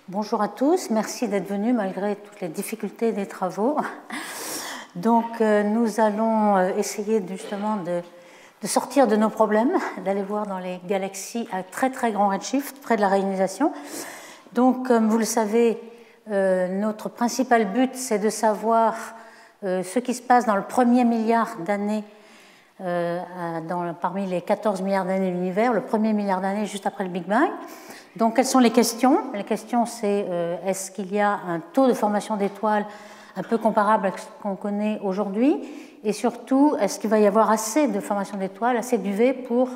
Bonjour à tous, merci d'être venus malgré toutes les difficultés des travaux. Donc nous allons essayer justement de sortir de nos problèmes, d'aller voir dans les galaxies à très très grand redshift, près de la réionisation. Donc comme vous le savez, notre principal but c'est de savoir ce qui se passe dans le premier milliard d'années parmi les 14 milliards d'années de l'univers, le premier milliard d'années juste après le Big Bang. Donc, quelles sont les questions? Les questions, c'est est-ce qu'il y a un taux de formation d'étoiles un peu comparable à ce qu'on connaît aujourd'hui? Et surtout, est-ce qu'il va y avoir assez de formation d'étoiles, assez d'UV pour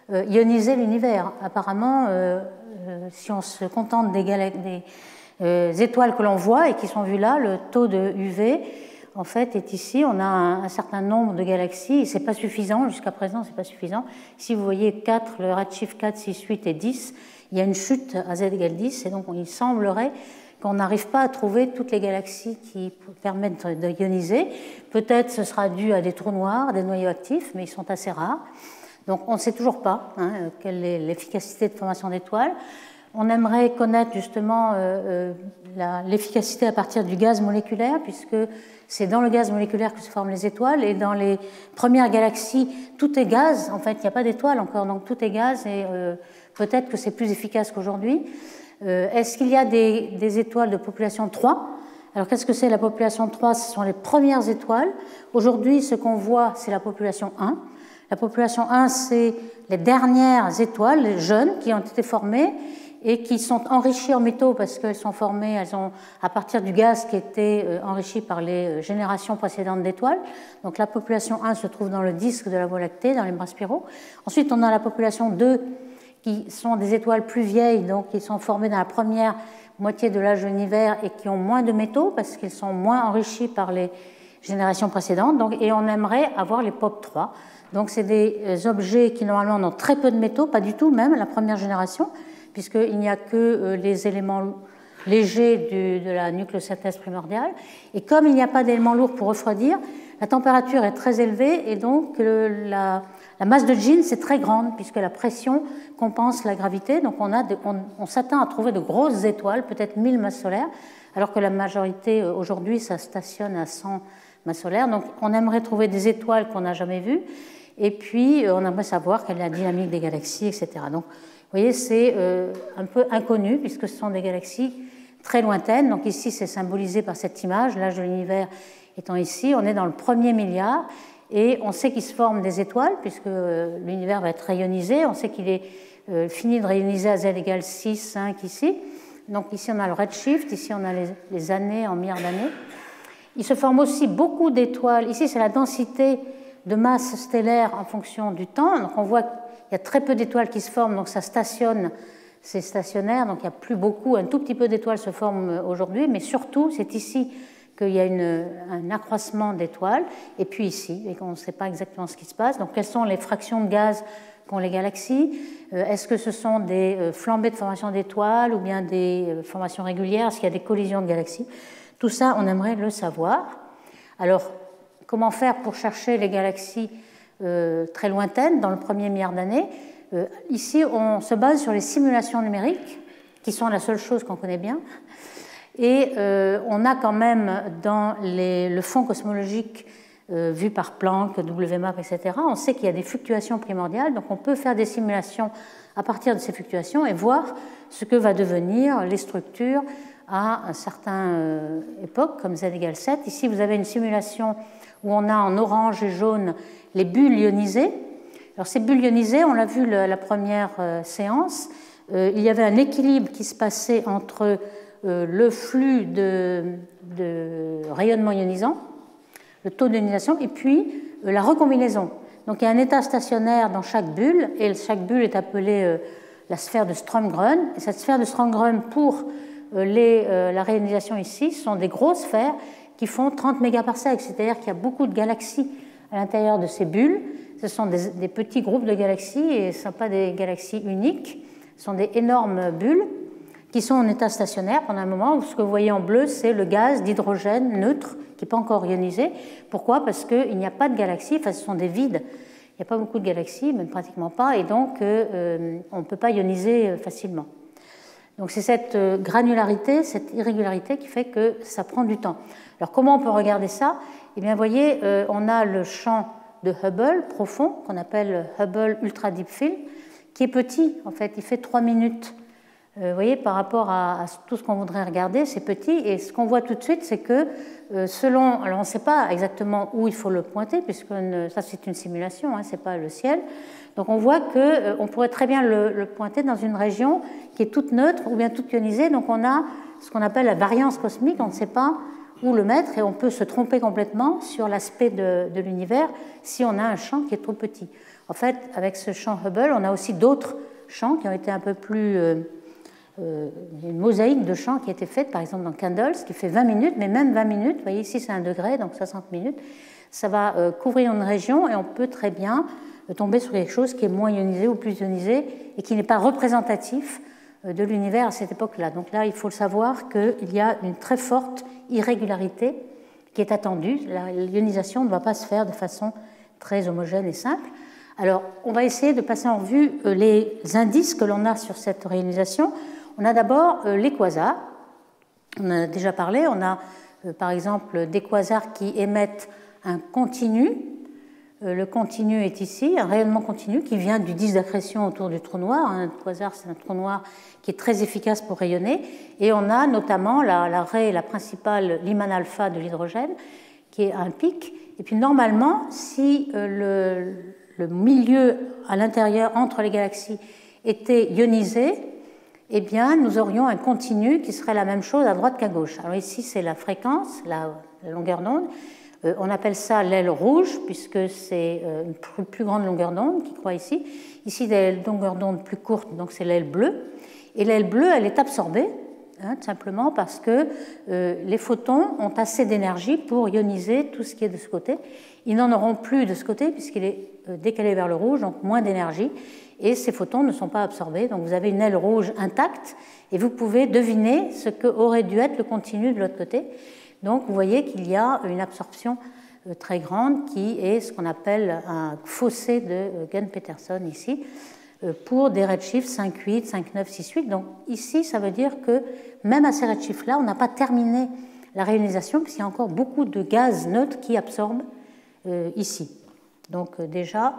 ioniser l'univers? Apparemment, si on se contente des étoiles que l'on voit et qui sont vues là, le taux de UV, en fait, est ici. On a un certain nombre de galaxies et ce n'est pas suffisant. Jusqu'à présent, ce n'est pas suffisant. Si vous voyez 4, le redshift 4, 6, 8 et 10, il y a une chute à z égale 10 et donc il semblerait qu'on n'arrive pas à trouver toutes les galaxies qui permettent de ioniser. Peut-être ce sera dû à des trous noirs, des noyaux actifs, mais ils sont assez rares. Donc on ne sait toujours pas quelle est l'efficacité de formation d'étoiles. On aimerait connaître justement l'efficacité à partir du gaz moléculaire, puisque c'est dans le gaz moléculaire que se forment les étoiles, et dans les premières galaxies, tout est gaz. En fait, il n'y a pas d'étoiles encore, donc tout est gaz, et peut-être que c'est plus efficace qu'aujourd'hui. Est-ce qu'il y a des étoiles de population 3? Alors, qu'est-ce que c'est la population 3? Ce sont les premières étoiles. Aujourd'hui, ce qu'on voit, c'est la population 1. La population 1, c'est les dernières étoiles, les jeunes, qui ont été formées et qui sont enrichies en métaux parce qu'elles sont formées, elles ont à partir du gaz qui était enrichi par les générations précédentes d'étoiles. Donc la population 1 se trouve dans le disque de la Voie lactée, dans les bras spiraux. Ensuite, on a la population 2 qui sont des étoiles plus vieilles, donc qui sont formées dans la première moitié de l'âge de l'univers et qui ont moins de métaux parce qu'ils sont moins enrichis par les générations précédentes. Donc, et on aimerait avoir les POP3. Donc c'est des objets qui normalement ont très peu de métaux, pas du tout même la première génération, puisqu'il n'y a que les éléments légers de la nucléosynthèse primordiale. Et comme il n'y a pas d'éléments lourds pour refroidir, la température est très élevée et donc la masse de Jeans est très grande, puisque la pression compense la gravité. Donc on s'attend à trouver de grosses étoiles, peut-être 1000 masses solaires, alors que la majorité aujourd'hui, ça stationne à 100 masses solaires. Donc on aimerait trouver des étoiles qu'on n'a jamais vues, et puis on aimerait savoir quelle est la dynamique des galaxies, etc. Donc, vous voyez, c'est un peu inconnu puisque ce sont des galaxies très lointaines. Donc ici, c'est symbolisé par cette image, l'âge de l'univers étant ici. On est dans le premier milliard et on sait qu'il se forment des étoiles puisque l'univers va être rayonisé. On sait qu'il est fini de rayoniser à z égale 6, 5 ici. Donc ici, on a le redshift. Ici, on a les années en milliards d'années. Il se forme aussi beaucoup d'étoiles. Ici, c'est la densité de masse stellaire en fonction du temps. Donc on voit il y a très peu d'étoiles qui se forment, donc ça stationne, c'est stationnaire, donc il n'y a plus beaucoup, un tout petit peu d'étoiles se forment aujourd'hui, mais surtout, c'est ici qu'il y a un accroissement d'étoiles, et puis ici, et qu'on ne sait pas exactement ce qui se passe. Donc, quelles sont les fractions de gaz qu'ont les galaxies? Est-ce que ce sont des flambées de formation d'étoiles ou bien des formations régulières? Est-ce qu'il y a des collisions de galaxies? Tout ça, on aimerait le savoir. Alors, comment faire pour chercher les galaxies très lointaines dans le premier milliard d'années? Ici, on se base sur les simulations numériques, qui sont la seule chose qu'on connaît bien. Et on a quand même dans le fond cosmologique vu par Planck, WMAP, etc., on sait qu'il y a des fluctuations primordiales, donc on peut faire des simulations à partir de ces fluctuations et voir ce que va devenir les structures à un certain époque, comme z égale 7. Ici, vous avez une simulation où on a en orange et jaune les bulles ionisées. Alors ces bulles ionisées, on l'a vu la première séance, il y avait un équilibre qui se passait entre le flux de rayonnement ionisant, le taux d'ionisation, et puis la recombinaison. Donc il y a un état stationnaire dans chaque bulle, et chaque bulle est appelée la sphère de Strömgren. Et cette sphère de Strömgren, pour la réionisation ici, sont des grosses sphères qui font 30 mégaparsecs, c'est-à-dire qu'il y a beaucoup de galaxies à l'intérieur de ces bulles. Ce sont des petits groupes de galaxies et ce ne sont pas des galaxies uniques, ce sont des énormes bulles qui sont en état stationnaire pendant un moment. Ce que vous voyez en bleu, c'est le gaz d'hydrogène neutre qui n'est pas encore ionisé. Pourquoi? Parce qu'il n'y a pas de galaxies, enfin ce sont des vides. Il n'y a pas beaucoup de galaxies, même pratiquement pas, et donc on ne peut pas ioniser facilement. Donc c'est cette granularité, cette irrégularité qui fait que ça prend du temps. Alors comment on peut regarder ça? Eh bien, vous voyez, on a le champ de Hubble profond, qu'on appelle Hubble Ultra Deep Field, qui est petit, en fait, il fait 3 minutes. Vous voyez, par rapport à tout ce qu'on voudrait regarder, c'est petit, et ce qu'on voit tout de suite, c'est que selon, alors on ne sait pas exactement où il faut le pointer, puisque ça c'est une simulation, hein, ce n'est pas le ciel, donc on voit qu'on pourrait très bien le pointer dans une région qui est toute neutre ou bien toute ionisée, donc on a ce qu'on appelle la variance cosmique, on ne sait pas où le mettre, et on peut se tromper complètement sur l'aspect de l'univers si on a un champ qui est trop petit. En fait, avec ce champ Hubble, on a aussi d'autres champs qui ont été un peu plus... une mosaïque de champs qui a été faite, par exemple dans Candles, qui fait 20 minutes, mais même 20 minutes, vous voyez ici c'est 1 degré, donc 60 minutes, ça va couvrir une région et on peut très bien tomber sur quelque chose qui est moins ionisé ou plus ionisé et qui n'est pas représentatif de l'univers à cette époque-là. Donc là, il faut savoir qu'il y a une très forte irrégularité qui est attendue. L'ionisation ne va pas se faire de façon très homogène et simple. Alors, on va essayer de passer en revue les indices que l'on a sur cette réionisation. On a d'abord les quasars. On en a déjà parlé. On a, par exemple, des quasars qui émettent un continu. Le continu est ici, un rayonnement continu qui vient du disque d'accrétion autour du trou noir. Un quasar, c'est un trou noir qui est très efficace pour rayonner. Et on a notamment la principale, Lyman alpha de l'hydrogène, qui est un pic. Et puis normalement, si le milieu à l'intérieur entre les galaxies était ionisé, eh bien, nous aurions un continu qui serait la même chose à droite qu'à gauche. Alors ici, c'est la fréquence, la longueur d'onde. On appelle ça l'aile rouge, puisque c'est une plus grande longueur d'onde qui croît ici. Ici, des longueurs d'onde plus courtes, donc c'est l'aile bleue. Et l'aile bleue, elle est absorbée, hein, tout simplement parce que les photons ont assez d'énergie pour ioniser tout ce qui est de ce côté. Ils n'en auront plus de ce côté, puisqu'il est décalé vers le rouge, donc moins d'énergie. Et ces photons ne sont pas absorbés. Donc vous avez une aile rouge intacte, et vous pouvez deviner ce qu'aurait dû être le continu de l'autre côté. Donc vous voyez qu'il y a une absorption très grande qui est ce qu'on appelle un fossé de Gunn-Peterson ici, pour des redshifts 5,8, 5,9, 6,8. Donc ici, ça veut dire que même à ces redshifts-là, on n'a pas terminé la réionisation, puisqu'il y a encore beaucoup de gaz neutres qui absorbent ici. Donc déjà,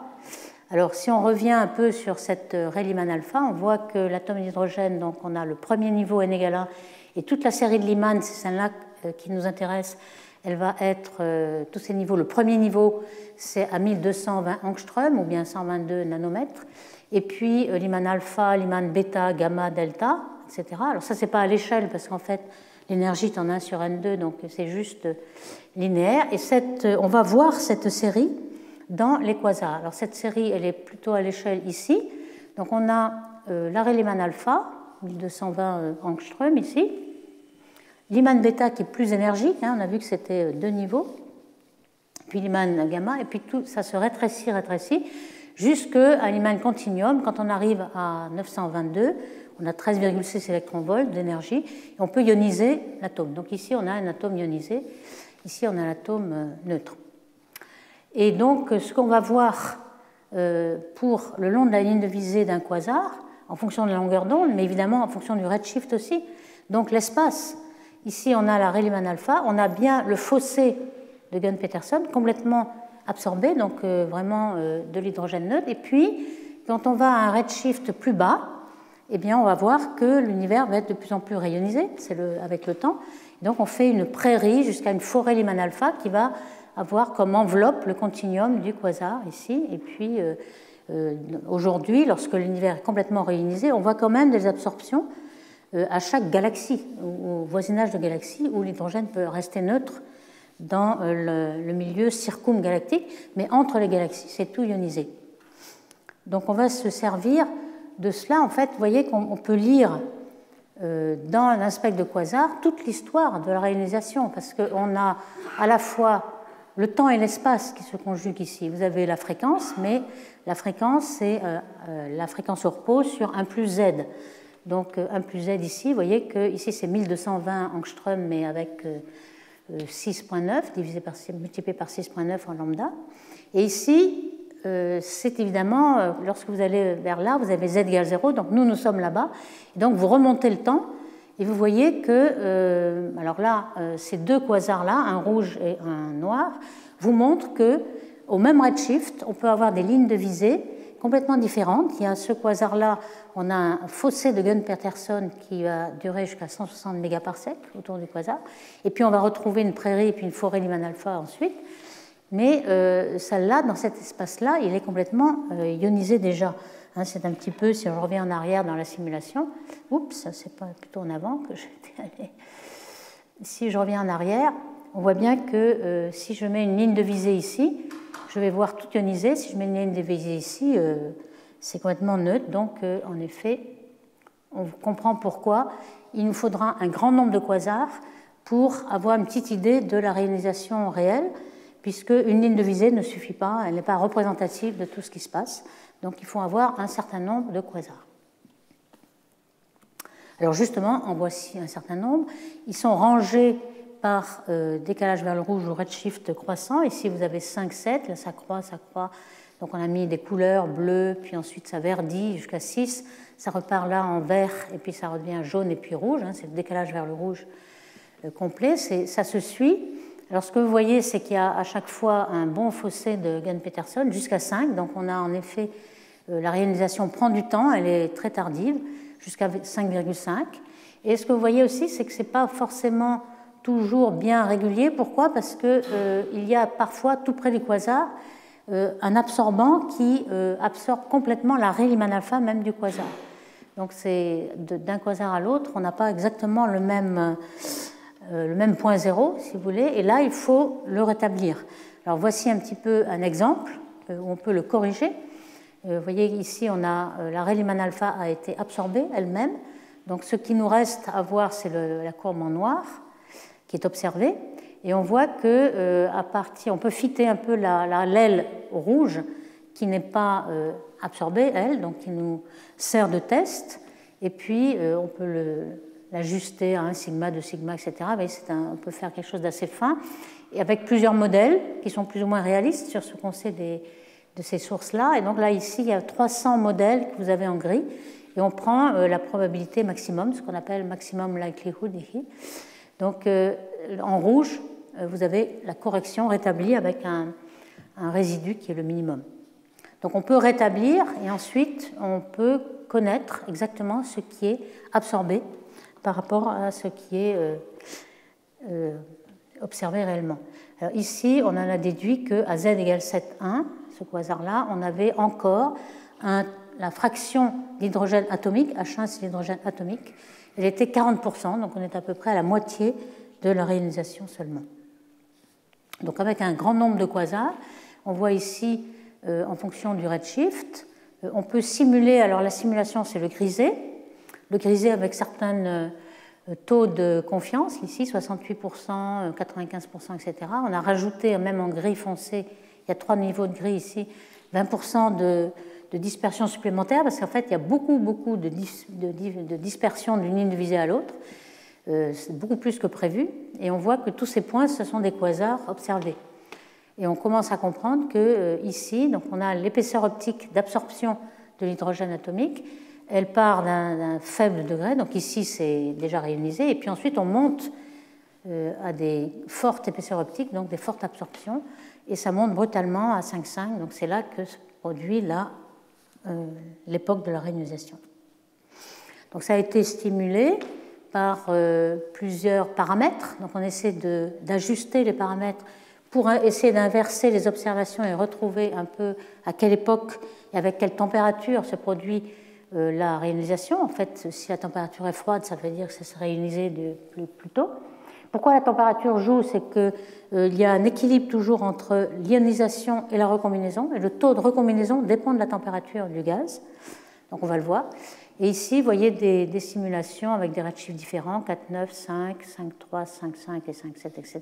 alors si on revient un peu sur cette raie Lyman alpha, on voit que l'atome d'hydrogène, donc on a le premier niveau n égale 1, et toute la série de Lyman, c'est celle-là qui nous intéresse, elle va être, tous ces niveaux, le premier niveau, c'est à 1220 angstrom, ou bien 122 nanomètres, et puis Lyman alpha, Lyman bêta, gamma, delta, etc. Alors ça, c'est pas à l'échelle, parce qu'en fait, l'énergie est en 1 sur N2, donc c'est juste linéaire, et on va voir cette série dans les quasars. Alors cette série, elle est plutôt à l'échelle ici, donc on a l'arrêt Lyman alpha, 1220 angstrom ici, Lyman bêta qui est plus énergique, hein, on a vu que c'était 2 niveaux, puis Lyman gamma, et puis tout ça se rétrécit, jusqu'à Lyman continuum. Quand on arrive à 922, on a 13,6 électronvolts d'énergie, et on peut ioniser l'atome. Donc ici, on a un atome ionisé, ici, on a l'atome neutre. Et donc, ce qu'on va voir pour le long de la ligne de visée d'un quasar, en fonction de la longueur d'onde, mais évidemment en fonction du redshift aussi, donc l'espace. Ici, on a la raie Lyman alpha, on a bien le fossé de Gunn-Peterson complètement absorbé, donc vraiment de l'hydrogène neutre. Et puis, quand on va à un redshift plus bas, eh bien, on va voir que l'univers va être de plus en plus rayonisé avec le temps. Donc, on fait une prairie jusqu'à une forêt Lyman alpha qui va avoir comme enveloppe le continuum du quasar ici. Et puis, aujourd'hui, lorsque l'univers est complètement rayonisé, on voit quand même des absorptions à chaque galaxie, au voisinage de galaxies, où l'hydrogène peut rester neutre dans le milieu circumgalactique, mais entre les galaxies, c'est tout ionisé. Donc on va se servir de cela. En fait, vous voyez qu'on peut lire dans l'aspect de quasar toute l'histoire de la réionisation, parce qu'on a à la fois le temps et l'espace qui se conjuguent ici. Vous avez la fréquence, mais la fréquence, c'est la fréquence au repos sur 1 plus z. Donc 1 plus z ici, vous voyez que ici c'est 1220 angstrom, mais avec 6,9 multiplié par 6,9 en lambda. Et ici, c'est évidemment, lorsque vous allez vers là, vous avez z égale 0, donc nous sommes là-bas, et donc vous remontez le temps, et vous voyez que, alors là, ces deux quasars-là, un rouge et un noir, vous montrent qu'au même redshift, on peut avoir des lignes de visée complètement différentes. Il y a ce quasar-là, on a un fossé de Gunn-Peterson qui va durer jusqu'à 160 mégaparsecs autour du quasar, et puis on va retrouver une prairie et puis une forêt Lyman alpha ensuite. Mais celle-là, dans cet espace-là, il est complètement ionisé déjà. Hein, c'est un petit peu, si on revient en arrière dans la simulation, oups, c'est pas plutôt en avant que j'étais allé. Si je reviens en arrière, on voit bien que si je mets une ligne de visée ici, je vais voir tout ionisé. Si je mets une ligne de visée ici, c'est complètement neutre. Donc, en effet, on comprend pourquoi il nous faudra un grand nombre de quasars pour avoir une petite idée de la réalisation réelle, puisque une ligne de visée ne suffit pas, elle n'est pas représentative de tout ce qui se passe. Donc il faut avoir un certain nombre de quasars. Alors justement, en voici un certain nombre. Ils sont rangés par décalage vers le rouge ou redshift croissant. Ici, vous avez 5, 7, là ça croît, ça croît. Donc on a mis des couleurs bleues, puis ensuite ça verdit jusqu'à 6. Ça repart là en vert, et puis ça redevient jaune et puis rouge. Hein, c'est le décalage vers le rouge complet. Ça se suit. Alors, ce que vous voyez, c'est qu'il y a à chaque fois un bon fossé de Gunn-Peterson jusqu'à 5. Donc, on a en effet, la réalisation prend du temps, elle est très tardive, jusqu'à 5,5. Et ce que vous voyez aussi, c'est que ce n'est pas forcément toujours bien régulier. Pourquoi ? Parce qu'il y a parfois, tout près du quasar, un absorbant qui absorbe complètement la raie Lyman alpha même du quasar. Donc, d'un quasar à l'autre, on n'a pas exactement le même point zéro, si vous voulez, et là, il faut le rétablir. Alors, voici un petit peu un exemple où on peut le corriger. Vous voyez, ici, on a la raie Lyman alpha a été absorbée elle-même. Donc, ce qui nous reste à voir, c'est la courbe en noir qui est observée. Et on voit que on peut fitter un peu l'aile rouge qui n'est pas absorbée, elle, donc qui nous sert de test. Et puis, on peut l'ajuster à 1 sigma, 2 sigma, etc. On peut faire quelque chose d'assez fin, et avec plusieurs modèles qui sont plus ou moins réalistes sur ce qu'on sait de ces sources-là. Et donc là, ici, il y a 300 modèles que vous avez en gris, et on prend la probabilité maximum, ce qu'on appelle maximum likelihood ici. Donc en rouge, vous avez la correction rétablie avec un résidu qui est le minimum. Donc on peut rétablir, et ensuite on peut connaître exactement ce qui est absorbé par rapport à ce qui est observé réellement. Alors ici, on en a déduit qu'à z égale 7,1, ce quasar-là, on avait encore la fraction d'hydrogène atomique, H1 c'est l'hydrogène atomique, elle était 40%, donc on est à peu près à la moitié de la réalisation seulement. Donc avec un grand nombre de quasars, on voit ici, en fonction du redshift, on peut simuler, alors la simulation c'est le grisé avec certains taux de confiance, ici 68%, 95%, etc. On a rajouté, même en gris foncé, il y a 3 niveaux de gris ici, 20% de dispersion supplémentaire, parce qu'en fait il y a beaucoup de dispersion d'une ligne de visée à l'autre, c'est beaucoup plus que prévu, et on voit que tous ces points, ce sont des quasars observés. Et on commence à comprendre que ici, donc on a l'épaisseur optique d'absorption de l'hydrogène atomique, elle part d'un faible degré, donc ici c'est déjà réalisé, et puis ensuite on monte à des fortes épaisseurs optiques, donc des fortes absorptions, et ça monte brutalement à 5,5, donc c'est là que se produit l'époque de la réionisation. Donc ça a été stimulé par plusieurs paramètres, donc on essaie d'ajuster les paramètres pour essayer d'inverser les observations et retrouver un peu à quelle époque et avec quelle température se produit la réionisation. En fait, si la température est froide, ça veut dire que ça se réionisait plus tôt. Pourquoi la température joue? C'est qu'il y a un équilibre toujours entre l'ionisation et la recombinaison, et le taux de recombinaison dépend de la température du gaz. Donc on va le voir. Et ici, vous voyez des simulations avec des redshifts différents, 4,9, 5, 5,3, 5,5 et 5,7, etc.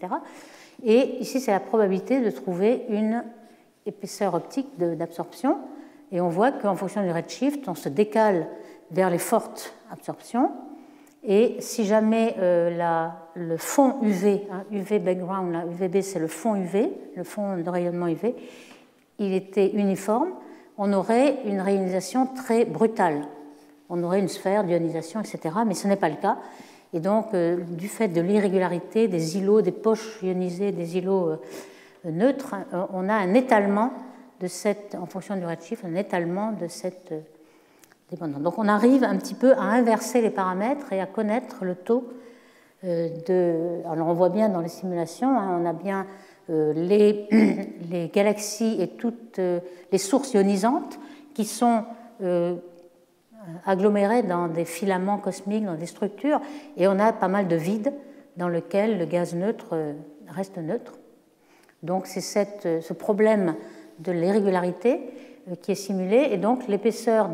Et ici, c'est la probabilité de trouver une épaisseur optique d'absorption. Et on voit qu'en fonction du redshift, on se décale vers les fortes absorptions. Et si jamais le fond UV, UV background, là, UVB c'est le fond UV, le fond de rayonnement UV, il était uniforme, on aurait une réionisation très brutale. On aurait une sphère d'ionisation, etc. Mais ce n'est pas le cas. Et donc, du fait de l'irrégularité des îlots, des poches ionisées, des îlots neutres, on a un étalement de cette, en fonction du redshift, un étalement de cette dépendance. Donc, on arrive un petit peu à inverser les paramètres et à connaître le taux de... Alors, on voit bien dans les simulations, on a bien les galaxies et toutes les sources ionisantes qui sont agglomérées dans des filaments cosmiques, dans des structures, et on a pas mal de vide dans lequel le gaz neutre reste neutre. Donc c'est ce problème de l'irrégularité qui est simulé, et donc l'épaisseur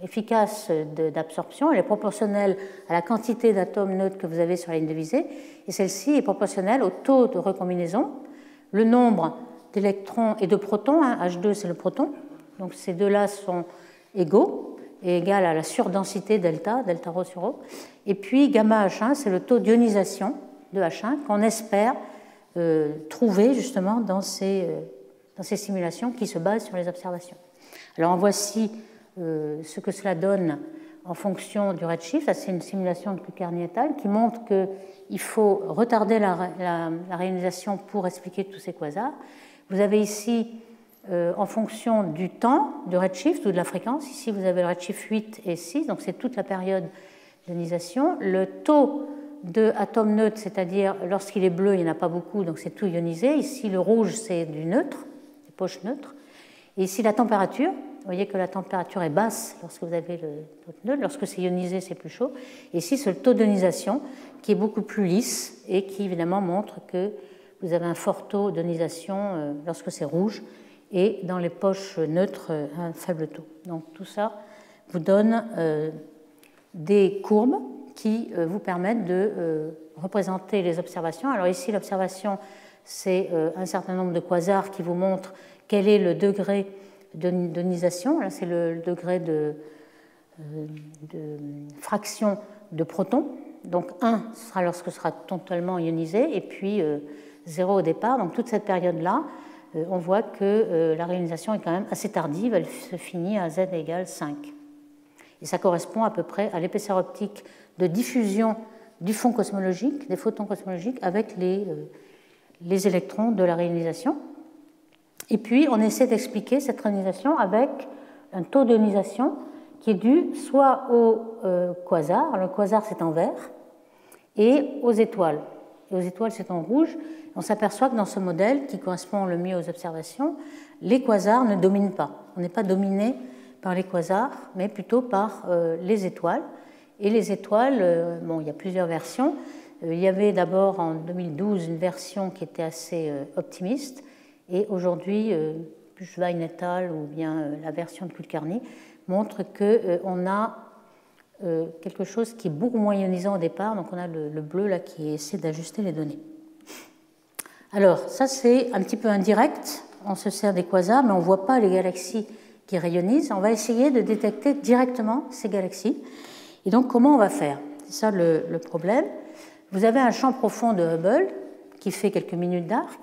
efficace d'absorption, elle est proportionnelle à la quantité d'atomes neutres que vous avez sur la ligne de visée, et celle-ci est proportionnelle au taux de recombinaison, le nombre d'électrons et de protons, H2 c'est le proton, donc ces deux-là sont égaux et égales à la surdensité delta rho sur rho, et puis gamma H1 c'est le taux d'ionisation de H1 qu'on espère trouver justement dans ces simulations qui se basent sur les observations. Alors en voici ce que cela donne en fonction du redshift. C'est une simulation de Kulkarni et al. Qui montre qu'il faut retarder la réionisation pour expliquer tous ces quasars. Vous avez ici, en fonction du temps, du redshift ou de la fréquence, ici vous avez le redshift 8 et 6, donc c'est toute la période d'ionisation. Le taux d'atomes neutres, c'est-à-dire lorsqu'il est bleu, il n'y en a pas beaucoup, donc c'est tout ionisé. Ici, le rouge, c'est du neutre, des poches neutres. Et ici, la température. Vous voyez que la température est basse lorsque vous avez le taux neutre. Lorsque c'est ionisé, c'est plus chaud. Et ici, c'est le taux d'ionisation qui est beaucoup plus lisse et qui, évidemment, montre que vous avez un fort taux d'ionisation lorsque c'est rouge et dans les poches neutres, un faible taux. Donc, tout ça vous donne des courbes qui vous permettent de représenter les observations. Alors ici, l'observation, c'est un certain nombre de quasars qui vous montrent quel est le degré d'ionisation. Là, c'est le degré de fraction de protons. Donc 1 sera lorsque ce sera totalement ionisé, et puis 0 au départ. Donc toute cette période-là, on voit que la réionisation est quand même assez tardive. Elle se finit à z égale 5. Et ça correspond à peu près à l'épaisseur optique de diffusion du fond cosmologique, des photons cosmologiques, avec les électrons de la réionisation. Et puis, on essaie d'expliquer cette réionisation avec un taux d'ionisation qui est dû soit au quasar, alors le quasar c'est en vert, et aux étoiles. Et aux étoiles c'est en rouge. On s'aperçoit que dans ce modèle, qui correspond le mieux aux observations, les quasars ne dominent pas. On n'est pas dominé par les quasars, mais plutôt par les étoiles. Et les étoiles, bon, il y a plusieurs versions. Il y avait d'abord en 2012 une version qui était assez optimiste, et aujourd'hui, Buchwein et al. Ou bien la version de Kulkarni montre qu'on a quelque chose qui est beaucoup moins ionisant au départ, donc on a le bleu là qui essaie d'ajuster les données. Alors, ça c'est un petit peu indirect, on se sert des quasars, mais on ne voit pas les galaxies qui rayonisent. On va essayer de détecter directement ces galaxies. Et donc, comment on va faire? C'est ça le problème. Vous avez un champ profond de Hubble qui fait quelques minutes d'arc.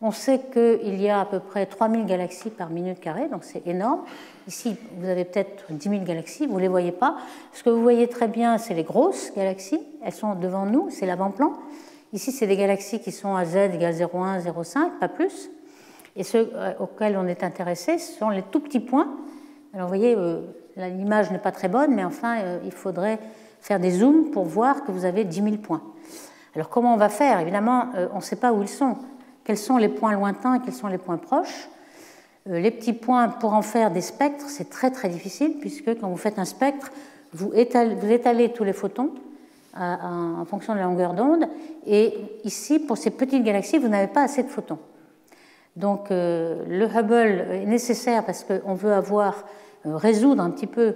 On sait qu'il y a à peu près 3000 galaxies par minute carrée, donc c'est énorme. Ici, vous avez peut-être 10 000 galaxies, vous ne les voyez pas. Ce que vous voyez très bien, c'est les grosses galaxies. Elles sont devant nous, c'est l'avant-plan. Ici, c'est des galaxies qui sont à z égale 0,1, 0,5, pas plus. Et ceux auxquels on est intéressé, ce sont les tout petits points. Alors, vous voyez, l'image n'est pas très bonne, mais enfin, il faudrait faire des zooms pour voir que vous avez 10 000 points. Alors, comment on va faire? Évidemment, on ne sait pas où ils sont. Quels sont les points lointains et quels sont les points proches? Les petits points, pour en faire des spectres, c'est très très difficile, puisque quand vous faites un spectre, vous étalez tous les photons en fonction de la longueur d'onde, et ici, pour ces petites galaxies, vous n'avez pas assez de photons. Donc le Hubble est nécessaire parce qu'on veut résoudre un petit peu,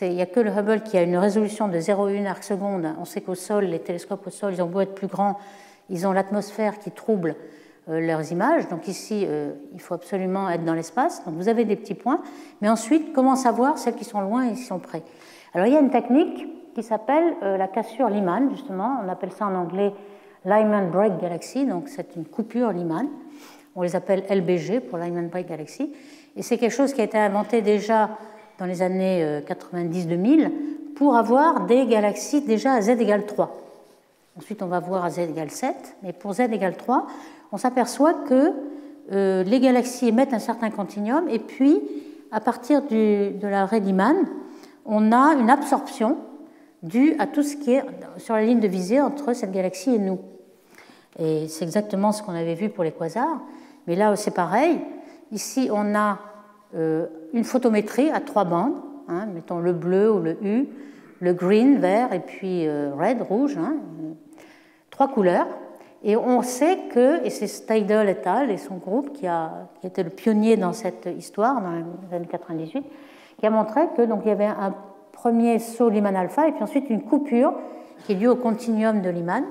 il n'y a que le Hubble qui a une résolution de 0,1 arc seconde. On sait qu'au sol, les télescopes au sol, ils ont beau être plus grands, ils ont l'atmosphère qui trouble leurs images. Donc ici, il faut absolument être dans l'espace. Donc vous avez des petits points. Mais ensuite, comment savoir celles qui sont loin et qui sont près? Alors il y a une technique qui s'appelle la cassure Lyman, justement. On appelle ça en anglais Lyman Break Galaxy. Donc c'est une coupure Lyman. On les appelle LBG pour Lyman Bright Galaxy. Et c'est quelque chose qui a été inventé déjà dans les années 90-2000 pour avoir des galaxies déjà à z égale 3. Ensuite, on va voir à z égale 7. Mais pour z égale 3, on s'aperçoit que les galaxies émettent un certain continuum. Et puis, à partir de la raie Lyman, on a une absorption due à tout ce qui est sur la ligne de visée entre cette galaxie et nous. Et c'est exactement ce qu'on avait vu pour les quasars. Mais là, c'est pareil. Ici, on a une photométrie à 3 bandes, hein, mettons le bleu ou le U, le green, vert, et puis red, rouge, hein, 3 couleurs. Et on sait que, et c'est Steidl et al. Et son groupe qui était le pionnier dans cette histoire, dans les années 98, qui a montré que donc, il y avait un premier saut Lyman alpha et puis ensuite une coupure qui est due au continuum de Lyman.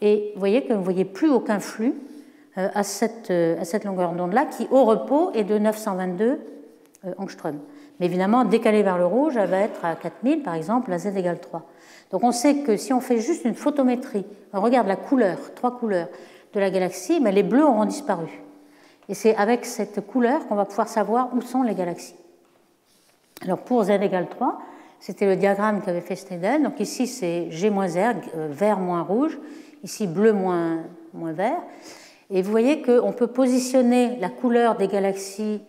Et vous voyez que vous ne voyez plus aucun flux à cette longueur d'onde-là, qui au repos est de 922 angstroms. Mais évidemment, décalée vers le rouge, elle va être à 4000, par exemple, à z égale 3. Donc on sait que si on fait juste une photométrie, on regarde la couleur, 3 couleurs de la galaxie, mais les bleus auront disparu. Et c'est avec cette couleur qu'on va pouvoir savoir où sont les galaxies. Alors pour z égale 3, c'était le diagramme qu'avait fait Steidl. Donc ici, c'est G moins R, vert moins rouge. Ici, bleu moins vert. Et vous voyez qu'on peut positionner la couleur des galaxies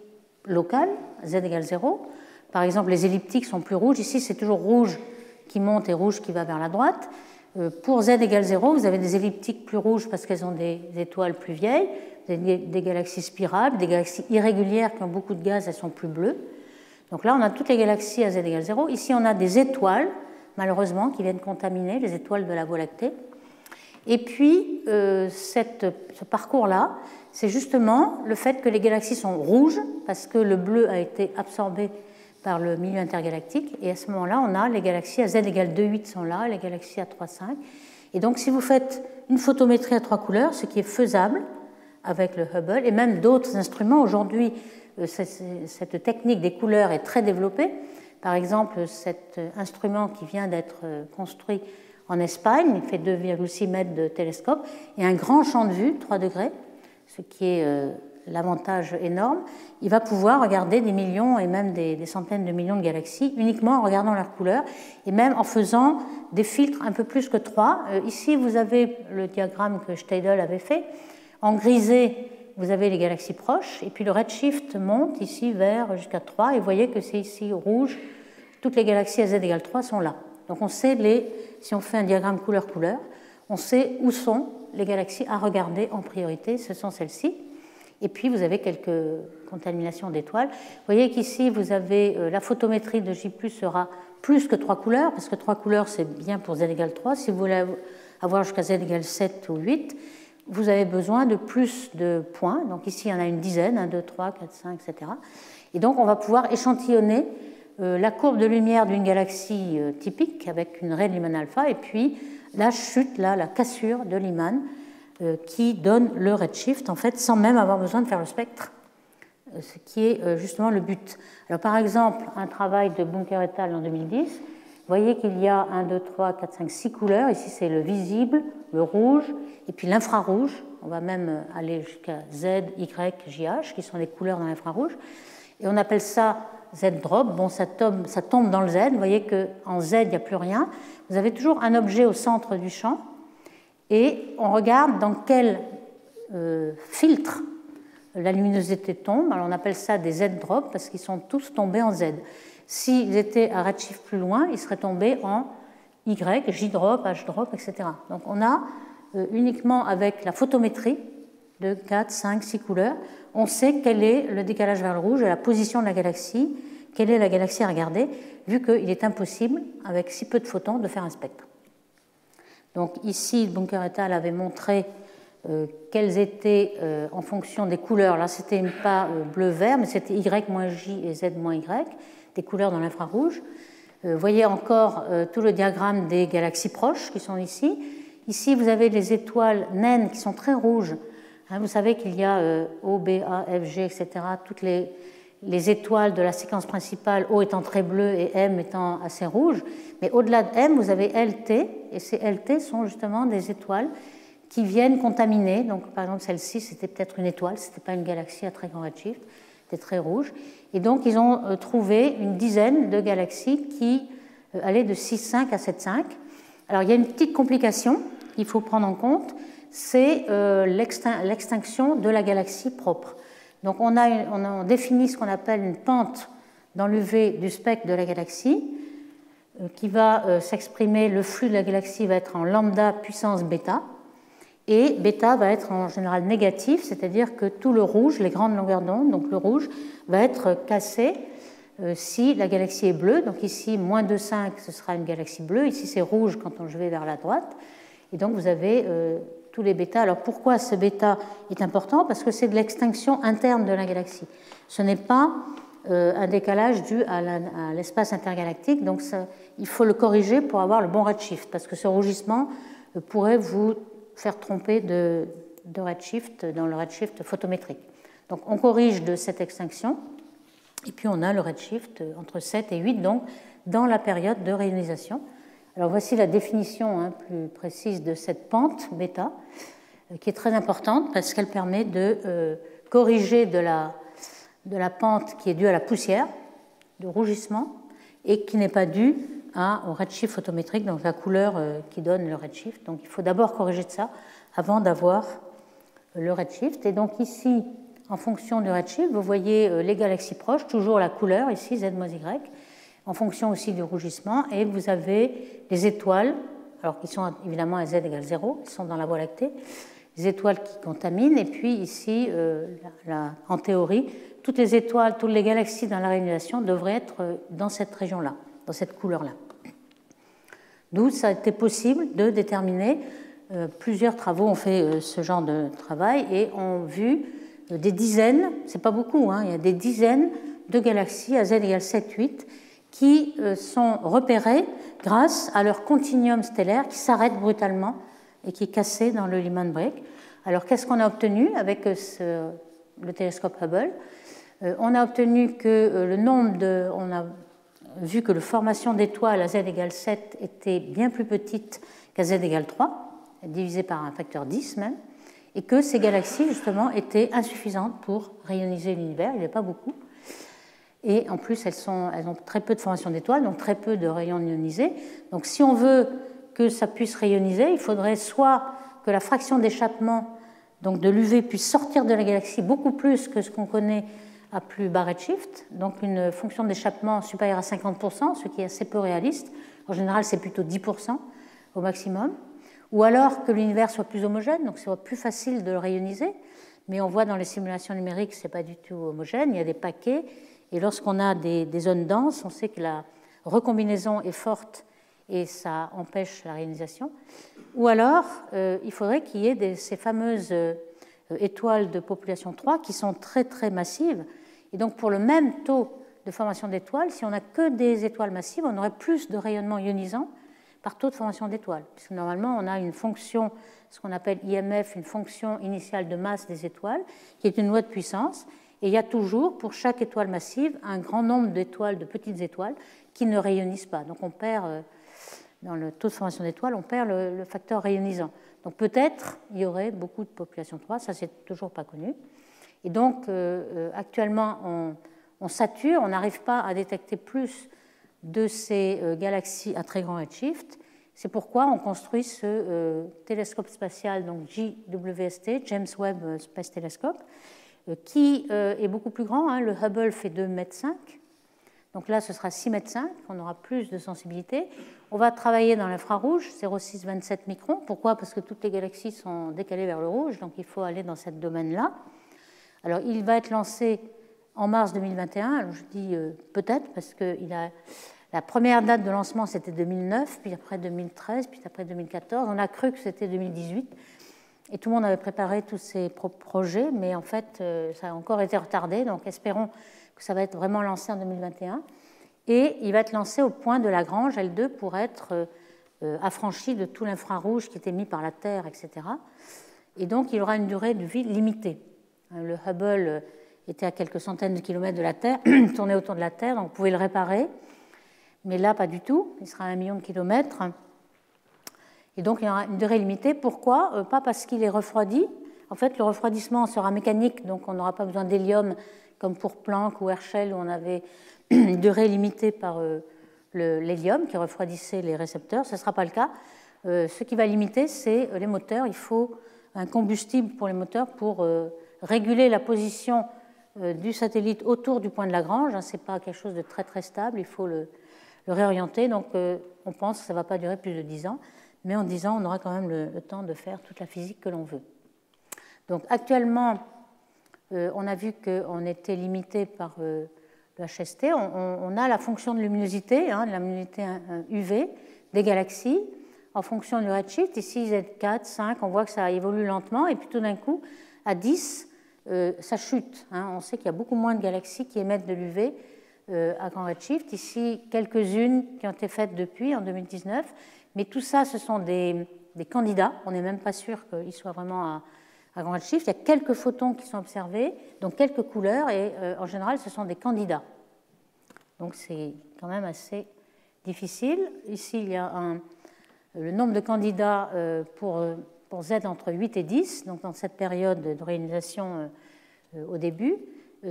locales, z égale 0. Par exemple, les elliptiques sont plus rouges. Ici, c'est toujours rouge qui monte et rouge qui va vers la droite. Pour z égale 0, vous avez des elliptiques plus rouges parce qu'elles ont des étoiles plus vieilles. Vous avez des galaxies spirales, des galaxies irrégulières qui ont beaucoup de gaz, elles sont plus bleues. Donc là, on a toutes les galaxies à z égale 0. Ici, on a des étoiles, malheureusement, qui viennent contaminer les étoiles de la Voie lactée. Et puis, ce parcours-là, c'est justement le fait que les galaxies sont rouges, parce que le bleu a été absorbé par le milieu intergalactique. Et à ce moment-là, on a les galaxies à z égale 2,8 sont là, les galaxies à 3,5. Et donc, si vous faites une photométrie à 3 couleurs, ce qui est faisable avec le Hubble, et même d'autres instruments, aujourd'hui, cette technique des couleurs est très développée. Par exemple, cet instrument qui vient d'être construit en Espagne, il fait 2,6 mètres de télescope, et un grand champ de vue, 3 degrés, ce qui est l'avantage énorme. Il va pouvoir regarder des millions et même des centaines de millions de galaxies uniquement en regardant leurs couleurs et même en faisant des filtres un peu plus que 3. Ici, vous avez le diagramme que Steidl avait fait. En grisé, vous avez les galaxies proches et puis le redshift monte ici vers jusqu'à 3 et vous voyez que c'est ici rouge. Toutes les galaxies à z égale 3 sont là. Donc on sait, si on fait un diagramme couleur-couleur, on sait où sont les galaxies à regarder en priorité, ce sont celles-ci. Et puis vous avez quelques contaminations d'étoiles. Vous voyez qu'ici, vous avez la photométrie de J+, sera plus que 3 couleurs, parce que 3 couleurs, c'est bien pour z égale 3. Si vous voulez avoir jusqu'à z égale 7 ou 8, vous avez besoin de plus de points. Donc ici, il y en a une dizaine, 1, 2, 3, 4, 5, etc. Et donc, on va pouvoir échantillonner la courbe de lumière d'une galaxie typique avec une raie de Lyman alpha et puis la chute, là, la cassure de Lyman qui donne le redshift, en fait, sans même avoir besoin de faire le spectre, ce qui est justement le but. Alors, par exemple, un travail de Bunker et al. En 2010, vous voyez qu'il y a 1, 2, 3, 4, 5, 6 couleurs. Ici, c'est le visible, le rouge, et puis l'infrarouge. On va même aller jusqu'à Z, Y, JH, qui sont les couleurs dans l'infrarouge. Et on appelle ça Z-drop. Bon, ça tombe dans le Z. Vous voyez qu'en Z, il n'y a plus rien. Vous avez toujours un objet au centre du champ. Et on regarde dans quel filtre la luminosité tombe. Alors on appelle ça des Z-drops parce qu'ils sont tous tombés en Z. S'ils étaient à redshift plus loin, ils seraient tombés en Y, J-drop, H-drop, etc. Donc on a uniquement avec la photométrie de 4, 5, 6 couleurs, on sait quel est le décalage vers le rouge et la position de la galaxie, quelle est la galaxie à regarder, vu qu'il est impossible, avec si peu de photons, de faire un spectre. Donc ici, Bunker et al. Avait montré quelles étaient, en fonction des couleurs, là c'était pas bleu-vert, mais c'était Y-J et Z-Y, des couleurs dans l'infrarouge. Vous voyez encore tout le diagramme des galaxies proches qui sont ici. Ici, vous avez les étoiles naines qui sont très rouges. Vous savez qu'il y a O, B, A, F, G, etc. Toutes les étoiles de la séquence principale, O étant très bleu et M étant assez rouge. Mais au-delà de M, vous avez LT, et ces LT sont justement des étoiles qui viennent contaminer. Donc, par exemple, celle-ci, c'était peut-être une étoile, ce n'était pas une galaxie à très grand redshift, c'était très rouge. Et donc, ils ont trouvé une dizaine de galaxies qui allaient de 6,5 à 7,5. Alors, il y a une petite complication qu'il faut prendre en compte, c'est l'extinction de la galaxie propre. Donc, on définit ce qu'on appelle une pente dans l'UV du spectre de la galaxie, qui va s'exprimer, le flux de la galaxie va être en lambda puissance bêta, et bêta va être en général négatif, c'est-à-dire que tout le rouge, les grandes longueurs d'onde, donc le rouge, va être cassé si la galaxie est bleue. Donc ici, moins 2,5, ce sera une galaxie bleue. Ici, c'est rouge quand je vais vers la droite. Et donc, vous avez tous les bêtas. Alors, pourquoi ce bêta est important? Parce que c'est de l'extinction interne de la galaxie. Ce n'est pas un décalage dû à l'espace intergalactique. Donc, il faut le corriger pour avoir le bon redshift, parce que ce rougissement pourrait vous faire tromper de redshift dans le redshift photométrique. Donc, on corrige de cette extinction. Et puis, on a le redshift entre 7 et 8, donc, dans la période de réionisation. Alors, voici la définition plus précise de cette pente bêta, qui est très importante parce qu'elle permet de corriger de la pente qui est due à la poussière, de rougissement, et qui n'est pas due au redshift photométrique, donc la couleur qui donne le redshift. Donc, il faut d'abord corriger de ça avant d'avoir le redshift. Et donc, ici, en fonction du redshift, vous voyez les galaxies proches, toujours la couleur, ici, Z-Y, en fonction aussi du rougissement, et vous avez les étoiles, alors qui sont évidemment à Z égale 0, qui sont dans la Voie lactée, les étoiles qui contaminent, et puis ici, en théorie, toutes les étoiles, toutes les galaxies dans la réionisation devraient être dans cette région-là, dans cette couleur-là. D'où ça a été possible de déterminer, plusieurs travaux ont fait ce genre de travail et ont vu des dizaines, c'est pas beaucoup, il y a des dizaines de galaxies à Z égale 7, 8, qui sont repérées grâce à leur continuum stellaire qui s'arrête brutalement et qui est cassé dans le Lyman break. Alors, qu'est-ce qu'on a obtenu avec le télescope Hubble? On a obtenu que le nombre on a vu que la formation d'étoiles à Z égale 7 était bien plus petite qu'à Z égale 3, divisé par un facteur 10 même, et que ces galaxies, justement, étaient insuffisantes pour rayoniser l'univers, il n'y en a pas beaucoup. Et en plus, elles ont très peu de formation d'étoiles, donc très peu de rayons ionisés. Donc si on veut que ça puisse rayoniser, il faudrait soit que la fraction d'échappement donc de l'UV puisse sortir de la galaxie beaucoup plus que ce qu'on connaît à plus bas redshift, donc une fonction d'échappement supérieure à 50%, ce qui est assez peu réaliste. En général, c'est plutôt 10% au maximum. Ou alors que l'univers soit plus homogène, donc soit plus facile de le rayoniser. Mais on voit dans les simulations numériques, ce n'est pas du tout homogène, il y a des paquets. Et lorsqu'on a des zones denses, on sait que la recombinaison est forte et ça empêche la réionisation. Ou alors, il faudrait qu'il y ait ces fameuses étoiles de population 3 qui sont très très massives. Et donc, pour le même taux de formation d'étoiles, si on n'a que des étoiles massives, on aurait plus de rayonnement ionisant par taux de formation d'étoiles. Puisque normalement, on a une fonction, ce qu'on appelle IMF, une fonction initiale de masse des étoiles, qui est une loi de puissance. Et il y a toujours, pour chaque étoile massive, un grand nombre d'étoiles, de petites étoiles, qui ne rayonisent pas. Donc on perd, dans le taux de formation d'étoiles, on perd le facteur rayonisant. Donc peut-être il y aurait beaucoup de population 3, ça c'est toujours pas connu. Et donc actuellement, on sature, on n'arrive pas à détecter plus de ces galaxies à très grand redshift. C'est pourquoi on construit ce télescope spatial, donc JWST, James Webb Space Telescope, qui est beaucoup plus grand. Le Hubble fait 2,5 mètres. Donc là, ce sera 6,5 mètres. On aura plus de sensibilité. On va travailler dans l'infrarouge, 0,627 microns. Pourquoi? Parce que toutes les galaxies sont décalées vers le rouge, donc il faut aller dans ce domaine-là. Alors, il va être lancé en mars 2021. Alors, je dis peut-être, parce que la première date de lancement, c'était 2009, puis après 2013, puis après 2014. On a cru que c'était 2018. Et tout le monde avait préparé tous ses projets, mais en fait, ça a encore été retardé. Donc, espérons que ça va être vraiment lancé en 2021. Et il va être lancé au point de Lagrange, L2, pour être affranchi de tout l'infrarouge qui était mis par la Terre, etc. Et donc, il aura une durée de vie limitée. Le Hubble était à quelques centaines de kilomètres de la Terre, tournait autour de la Terre, donc vous pouvez le réparer. Mais là, pas du tout. Il sera à 1 million de kilomètres. Et donc il y aura une durée limitée. Pourquoi? Pas parce qu'il est refroidi. En fait, le refroidissement sera mécanique, donc on n'aura pas besoin d'hélium comme pour Planck ou Herschel où on avait une durée limitée par l'hélium qui refroidissait les récepteurs. Ce ne sera pas le cas. Ce qui va limiter, c'est les moteurs. Il faut un combustible pour les moteurs pour réguler la position du satellite autour du point de Lagrange. Ce n'est pas quelque chose de très très stable, il faut le réorienter. Donc on pense que ça ne va pas durer plus de 10 ans, mais en 10 ans, on aura quand même le temps de faire toute la physique que l'on veut. Donc actuellement, on a vu qu'on était limité par le HST. On a la fonction de luminosité, la luminosité UV des galaxies en fonction du redshift. Ici, Z4, 5, on voit que ça évolue lentement, et puis tout d'un coup, à 10, ça chute. On sait qu'il y a beaucoup moins de galaxies qui émettent de l'UV à grand redshift. Ici, quelques-unes qui ont été faites depuis, en 2019, mais tout ça, ce sont des candidats. On n'est même pas sûr qu'ils soient vraiment à grand redshift. Il y a quelques photons qui sont observés, donc quelques couleurs, et en général, ce sont des candidats. Donc c'est quand même assez difficile. Ici, il y a le nombre de candidats pour Z entre 8 et 10, donc dans cette période de réalisation au début,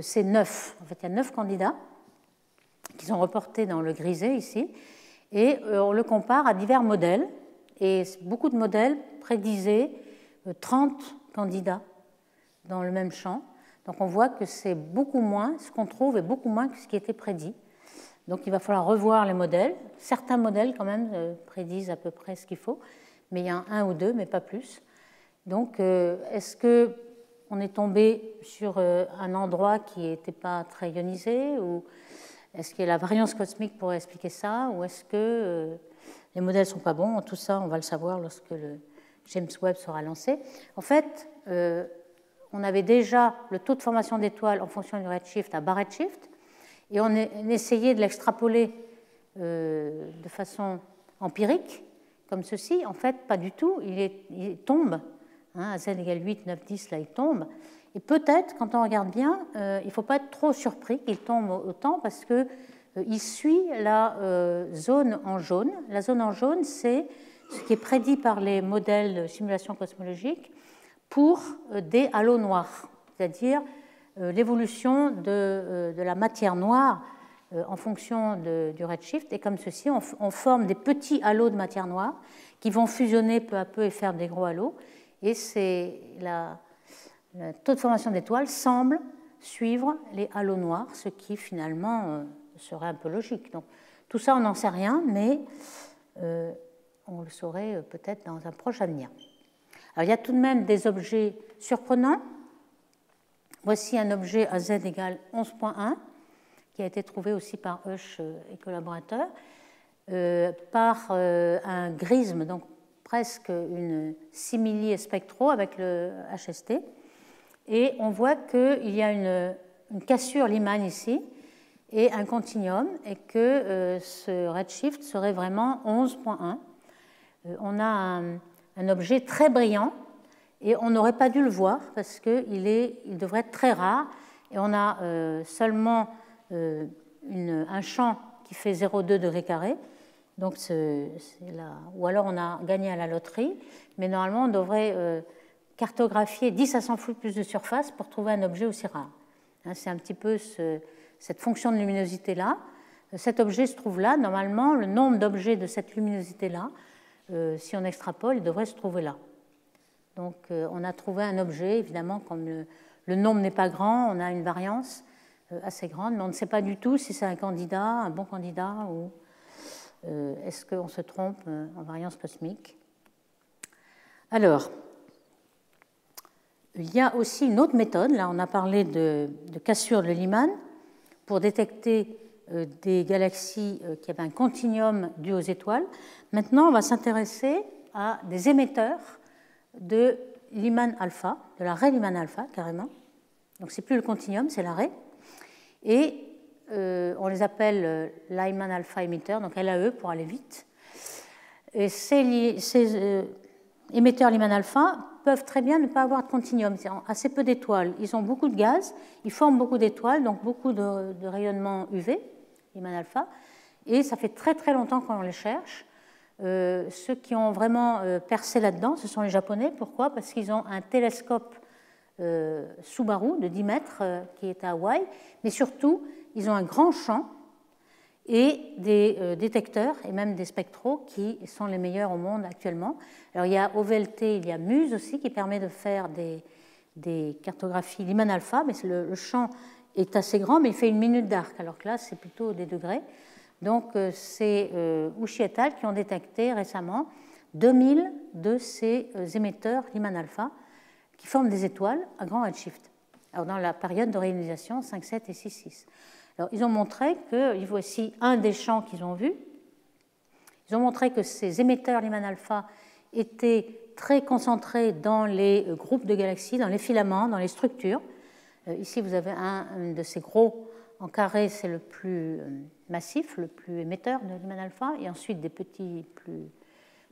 c'est 9. En fait, il y a 9 candidats qui sont reportés dans le grisé ici, et on le compare à divers modèles, et beaucoup de modèles prédisaient 30 candidats dans le même champ. Donc on voit que c'est beaucoup moins, ce qu'on trouve est beaucoup moins que ce qui était prédit. Donc il va falloir revoir les modèles. Certains modèles quand même prédisent à peu près ce qu'il faut, mais il y a un ou deux, mais pas plus. Donc est-ce qu'on est tombé sur un endroit qui n'était pas très ionisé, ou est-ce que la variance cosmique pourrait expliquer ça, ou est-ce que les modèles ne sont pas bons? Tout ça, on va le savoir lorsque le James Webb sera lancé. En fait, on avait déjà le taux de formation d'étoiles en fonction du redshift à bas redshift, et on essayait de l'extrapoler de façon empirique, comme ceci. En fait, pas du tout. Il tombe. À z égale 8, 9, 10, là, il tombe. Et peut-être, quand on regarde bien, il ne faut pas être trop surpris qu'il tombe autant, parce qu'il suit la zone en jaune. La zone en jaune, c'est ce qui est prédit par les modèles de simulation cosmologique pour des halos noirs, c'est-à-dire l'évolution de la matière noire en fonction du redshift. Et comme ceci, on forme des petits halos de matière noire qui vont fusionner peu à peu et faire des gros halos. Et le taux de formation d'étoiles semble suivre les halos noirs, ce qui finalement serait un peu logique. Donc, tout ça, on n'en sait rien, mais on le saurait peut-être dans un proche avenir. Alors, il y a tout de même des objets surprenants. Voici un objet à z égale 11.1 qui a été trouvé aussi par Husch et collaborateurs par un grisme, donc presque une simili spectro avec le HST. Et on voit qu'il y a une cassure Lyman ici et un continuum, et que ce redshift serait vraiment 11.1. On a un objet très brillant, et on n'aurait pas dû le voir parce qu'il devrait être très rare, et on a seulement un champ qui fait 0,2 degrés carrés, donc ou alors on a gagné à la loterie, mais normalement on devrait cartographier 10 à 100 fois plus de surface pour trouver un objet aussi rare. C'est un petit peu cette fonction de luminosité-là. Cet objet se trouve là. Normalement, le nombre d'objets de cette luminosité-là, si on extrapole, il devrait se trouver là. Donc on a trouvé un objet, évidemment, comme le nombre n'est pas grand, on a une variance assez grande, mais on ne sait pas du tout si c'est un candidat, un bon candidat, ou est-ce qu'on se trompe en variance cosmique. Alors, il y a aussi une autre méthode. Là, on a parlé de cassure de Lyman pour détecter des galaxies qui avaient un continuum dû aux étoiles. Maintenant, on va s'intéresser à des émetteurs de Lyman alpha, de l'arrêt Lyman alpha carrément. Donc, c'est plus le continuum, c'est l'arrêt. Et on les appelle Lyman alpha émetteurs, donc LAE pour aller vite. Et ces émetteurs Lyman alpha peuvent très bien ne pas avoir de continuum, c'est assez peu d'étoiles. Ils ont beaucoup de gaz, ils forment beaucoup d'étoiles, donc beaucoup de rayonnement UV, Lyman alpha, et ça fait très très longtemps qu'on les cherche. Ceux qui ont vraiment percé là-dedans, ce sont les Japonais. Pourquoi? Parce qu'ils ont un télescope Subaru de 10 mètres qui est à Hawaï, mais surtout, ils ont un grand champ et des détecteurs et même des spectraux qui sont les meilleurs au monde actuellement. Alors il y a OVLT, il y a MUSE aussi qui permet de faire des cartographies Lyman alpha, mais le champ est assez grand, mais il fait 1 minute d'arc, alors que là c'est plutôt des degrés. Donc c'est Uchi et al. Qui ont détecté récemment 2000 de ces émetteurs Lyman alpha qui forment des étoiles à grand redshift. Alors dans la période de réalisation 5,7 et 6,6. Alors, ils ont montré que, voici un des champs qu'ils ont vus, ils ont montré que ces émetteurs Lyman alpha étaient très concentrés dans les groupes de galaxies, dans les filaments, dans les structures. Ici, vous avez un de ces gros en carré, c'est le plus massif, le plus émetteur de Lyman alpha, et ensuite des petits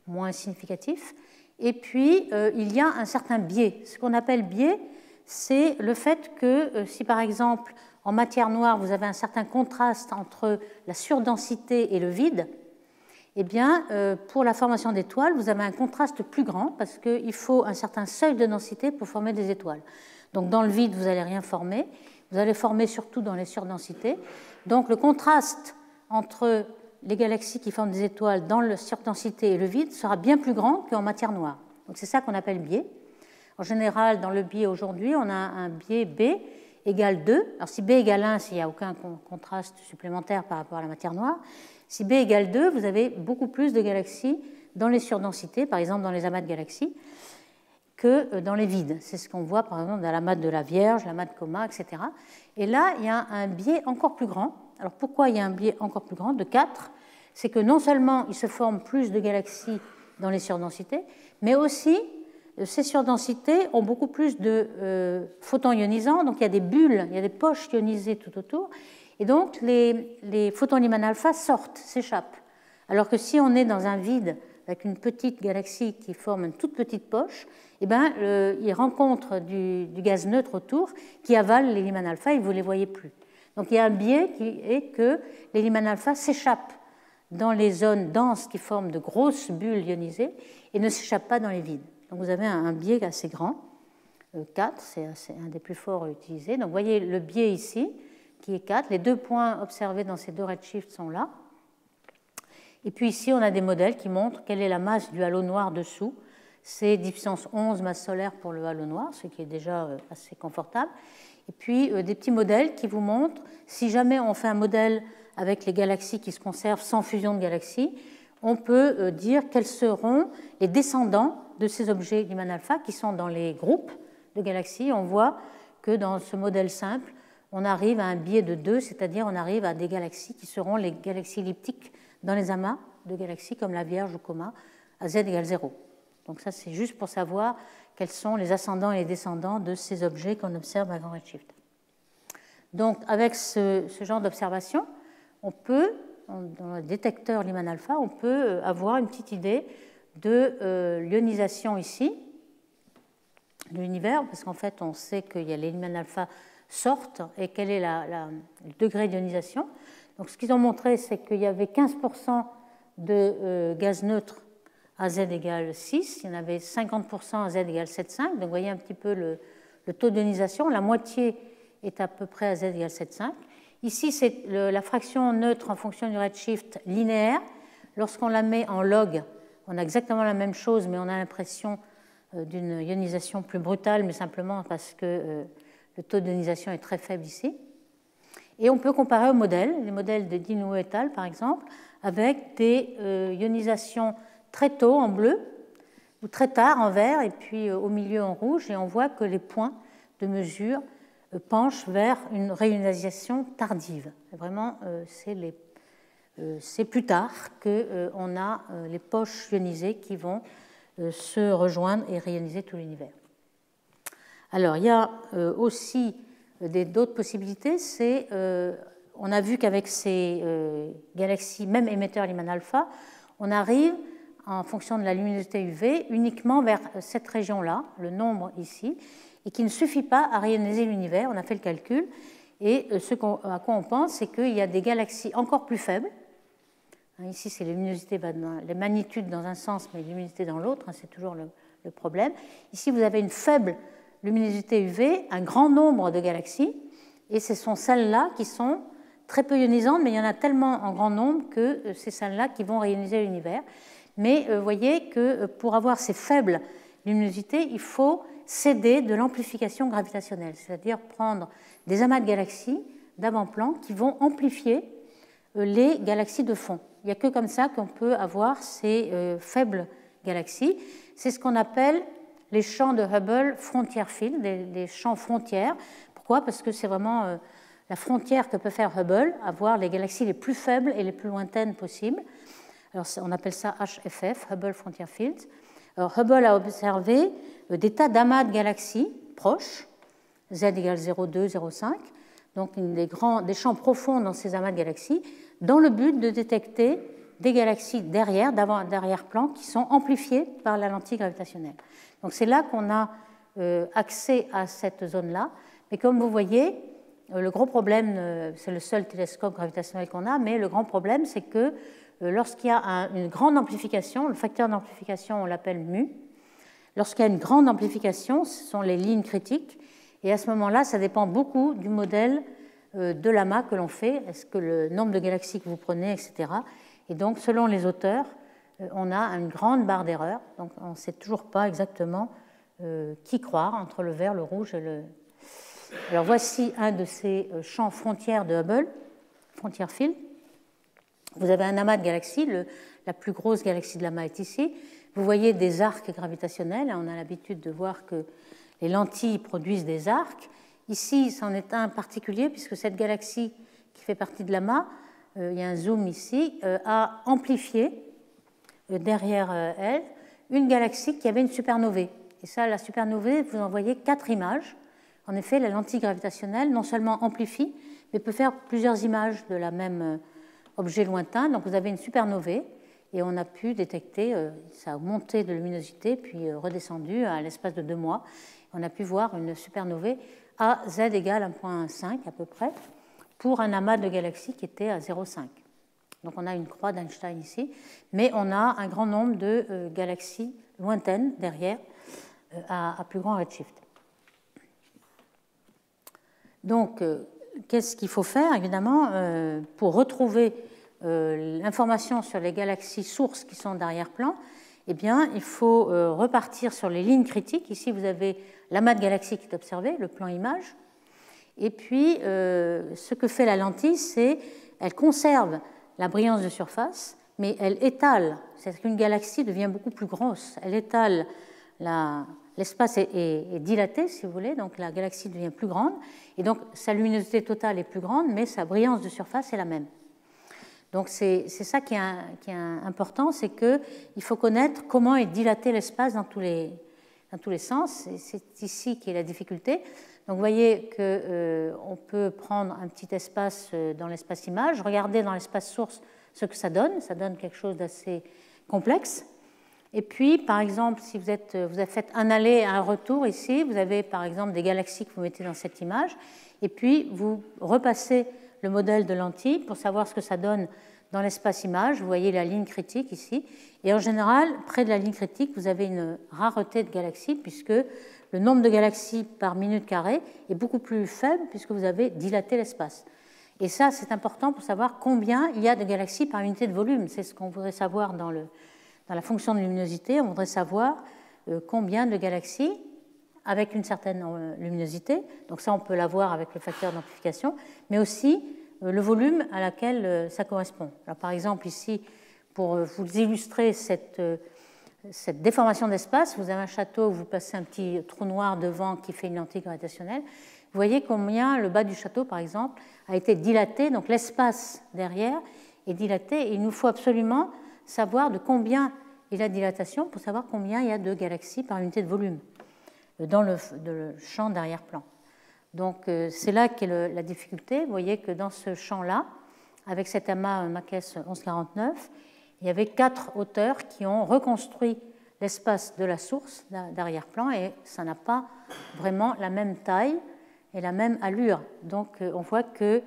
moins significatifs. Et puis, il y a un certain biais. Ce qu'on appelle biais, c'est le fait que si, par exemple, en matière noire, vous avez un certain contraste entre la surdensité et le vide, eh bien, pour la formation d'étoiles, vous avez un contraste plus grand parce qu'il faut un certain seuil de densité pour former des étoiles. Donc, dans le vide, vous n'allez rien former. Vous allez former surtout dans les surdensités. Donc, le contraste entre les galaxies qui forment des étoiles dans la surdensité et le vide sera bien plus grand qu'en matière noire. Donc, c'est ça qu'on appelle biais. En général, dans le biais aujourd'hui, on a un biais B égale 2. Alors si B égale 1, s'il n'y a aucun contraste supplémentaire par rapport à la matière noire, si B égale 2, vous avez beaucoup plus de galaxies dans les surdensités, par exemple dans les amas de galaxies, que dans les vides. C'est ce qu'on voit par exemple dans l'amas de la Vierge, l'amas de Coma, etc. Et là, il y a un biais encore plus grand. Alors pourquoi il y a un biais encore plus grand, de 4? C'est que non seulement il se forme plus de galaxies dans les surdensités, mais aussi ces surdensités ont beaucoup plus de photons ionisants, donc il y a des bulles, il y a des poches ionisées tout autour, et donc les photons Lyman alpha sortent, s'échappent. Alors que si on est dans un vide avec une petite galaxie qui forme une toute petite poche, eh ben, il rencontre du gaz neutre autour qui avale les Lyman alpha et vous ne les voyez plus. Donc il y a un biais qui est que les Lyman alpha s'échappent dans les zones denses qui forment de grosses bulles ionisées et ne s'échappent pas dans les vides. Donc vous avez un biais assez grand, 4, c'est un des plus forts utilisés. Donc vous voyez le biais ici, qui est 4. Les 2 points observés dans ces 2 redshifts sont là. Et puis ici, on a des modèles qui montrent quelle est la masse du halo noir dessous. C'est 10 puissance 11 masse solaire pour le halo noir, ce qui est déjà assez confortable. Et puis des petits modèles qui vous montrent, si jamais on fait un modèle avec les galaxies qui se conservent sans fusion de galaxies, on peut dire quels seront les descendants de ces objets Lyman alpha qui sont dans les groupes de galaxies. On voit que dans ce modèle simple, on arrive à un biais de 2, c'est-à-dire on arrive à des galaxies qui seront les galaxies elliptiques dans les amas de galaxies comme la Vierge ou Coma à z égale 0. Donc ça, c'est juste pour savoir quels sont les ascendants et les descendants de ces objets qu'on observe à grand redshift. Donc avec ce genre d'observation, on peut, dans le détecteur Lyman alpha, on peut avoir une petite idée de l'ionisation ici de l'univers, parce qu'en fait, on sait qu'il y a les Lyman alpha sortent et quel est le degré d'ionisation. Donc, ce qu'ils ont montré, c'est qu'il y avait 15% de gaz neutre à z égale 6, il y en avait 50% à z égale 7,5. Donc, vous voyez un petit peu le taux d'ionisation. La moitié est à peu près à z égale 7,5. Ici, c'est la fraction neutre en fonction du redshift linéaire. Lorsqu'on la met en log, on a exactement la même chose, mais on a l'impression d'une ionisation plus brutale, mais simplement parce que le taux d'ionisation est très faible ici. Et on peut comparer aux modèles, les modèles de Dinouo et al., par exemple, avec des ionisations très tôt en bleu ou très tard en vert et puis au milieu en rouge, et on voit que les points de mesure penchent vers une réionisation tardive. Vraiment, c'est plus tard qu'on a les poches ionisées qui vont se rejoindre et rayoniser tout l'univers. Alors, il y a aussi d'autres possibilités. On a vu qu'avec ces galaxies, même émetteurs Lyman alpha, on arrive, en fonction de la luminosité UV, uniquement vers cette région-là, le nombre ici, et qui ne suffit pas à rayoniser l'univers. On a fait le calcul, et ce à quoi on pense, c'est qu'il y a des galaxies encore plus faibles, Ici, c'est luminosité, les magnitudes dans un sens, mais luminosité dans l'autre, c'est toujours le problème. Ici, vous avez une faible luminosité UV, un grand nombre de galaxies, et ce sont celles-là qui sont très peu ionisantes, mais il y en a tellement en grand nombre que c'est celles-là qui vont rayoniser l'univers. Mais vous voyez que pour avoir ces faibles luminosités, il faut céder de l'amplification gravitationnelle, c'est-à-dire prendre des amas de galaxies d'avant-plan qui vont amplifier les galaxies de fond. Il n'y a que comme ça qu'on peut avoir ces faibles galaxies. C'est ce qu'on appelle les champs de Hubble frontier field, les champs frontières. Pourquoi? Parce que c'est vraiment la frontière que peut faire Hubble, avoir les galaxies les plus faibles et les plus lointaines possibles. Alors, on appelle ça HFF, Hubble Frontier Field. Alors, Hubble a observé des tas d'amas de galaxies proches, Z égale 0,2, 0,5, donc des champs profonds dans ces amas de galaxies, dans le but de détecter des galaxies d'arrière-plan qui sont amplifiées par la lentille gravitationnelle. Donc c'est là qu'on a accès à cette zone-là. Mais comme vous voyez, le gros problème, c'est le seul télescope gravitationnel qu'on a, mais le grand problème, c'est que lorsqu'il y a une grande amplification, le facteur d'amplification, on l'appelle mu, lorsqu'il y a une grande amplification, ce sont les lignes critiques, et à ce moment-là, ça dépend beaucoup du modèle de l'amas que l'on fait, est-ce que le nombre de galaxies que vous prenez, etc. Et donc, selon les auteurs, on a une grande barre d'erreur, donc on ne sait toujours pas exactement qui croire entre le vert, le rouge et le... Alors voici un de ces champs frontières de Hubble, Frontier Field. Vous avez un amas de galaxies, la plus grosse galaxie de l'amas est ici. Vous voyez des arcs gravitationnels, on a l'habitude de voir que les lentilles produisent des arcs. Ici, c'en est un particulier, puisque cette galaxie qui fait partie de l'amas, il y a un zoom ici, a amplifié derrière elle une galaxie qui avait une supernovae. Et ça, la supernovae, vous en voyez 4 images. En effet, la lentille gravitationnelle non seulement amplifie, mais peut faire plusieurs images de la même objet lointain. Donc vous avez une supernovae, et on a pu détecter, ça a monté de luminosité, puis redescendu à l'espace de 2 mois. On a pu voir une supernovae à Z égale 1,5 à peu près, pour un amas de galaxies qui était à 0,5. Donc on a une croix d'Einstein ici, mais on a un grand nombre de galaxies lointaines derrière, à plus grand redshift. Donc, qu'est-ce qu'il faut faire, évidemment, pour retrouver l'information sur les galaxies sources qui sont d'arrière-plan? Eh bien, il faut repartir sur les lignes critiques. Ici, vous avez l'amas de galaxies qui est observé, le plan image. Et puis, ce que fait la lentille, c'est qu'elle conserve la brillance de surface, mais elle étale. C'est-à-dire qu'une galaxie devient beaucoup plus grosse. Elle étale, l'espace est dilaté, si vous voulez, donc la galaxie devient plus grande. Et donc, sa luminosité totale est plus grande, mais sa brillance de surface est la même. Donc, c'est ça qui est important, c'est qu'il faut connaître comment est dilaté l'espace dans tous les sens. C'est ici qui est la difficulté. Donc, vous voyez qu'on peut prendre un petit espace dans l'espace image, regarder dans l'espace source ce que ça donne. Ça donne quelque chose d'assez complexe. Et puis, par exemple, si vous avez fait un aller et un retour ici, vous avez par exemple des galaxies que vous mettez dans cette image, et puis vous repassez le modèle de lentille pour savoir ce que ça donne dans l'espace image. Vous voyez la ligne critique ici. Et en général, près de la ligne critique, vous avez une rareté de galaxies, puisque le nombre de galaxies par minute carrée est beaucoup plus faible, puisque vous avez dilaté l'espace. Et ça, c'est important pour savoir combien il y a de galaxies par unité de volume. C'est ce qu'on voudrait savoir dans la fonction de luminosité. On voudrait savoir combien de galaxies avec une certaine luminosité. Donc ça, on peut l'avoir avec le facteur d'amplification, mais aussi le volume à laquelle ça correspond. Alors, par exemple, ici, pour vous illustrer cette déformation d'espace, vous avez un château où vous passez un petit trou noir devant qui fait une lentille gravitationnelle. Vous voyez combien le bas du château, par exemple, a été dilaté, donc l'espace derrière est dilaté, et il nous faut absolument savoir de combien est la dilatation pour savoir combien il y a de galaxies par unité de volume dans le champ d'arrière-plan. Donc c'est là qu'est la difficulté. Vous voyez que dans ce champ-là, avec cet amas Makes 1149, il y avait 4 auteurs qui ont reconstruit l'espace de la source d'arrière-plan, et ça n'a pas vraiment la même taille et la même allure. Donc on voit que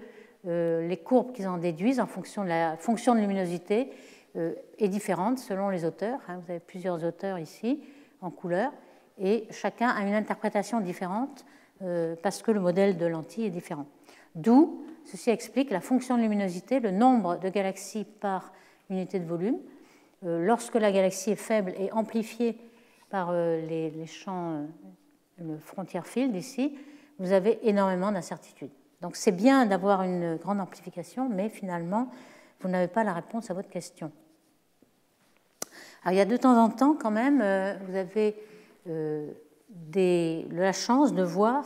les courbes qu'ils en déduisent en fonction de la fonction de luminosité est différente selon les auteurs. Vous avez plusieurs auteurs ici en couleur et chacun a une interprétation différente parce que le modèle de lentille est différent. D'où ceci explique la fonction de luminosité, le nombre de galaxies par unité de volume. Lorsque la galaxie est faible et amplifiée par les champs, le frontier field ici, vous avez énormément d'incertitudes. Donc c'est bien d'avoir une grande amplification, mais finalement, vous n'avez pas la réponse à votre question. Alors il y a de temps en temps, quand même, vous avez la chance de voir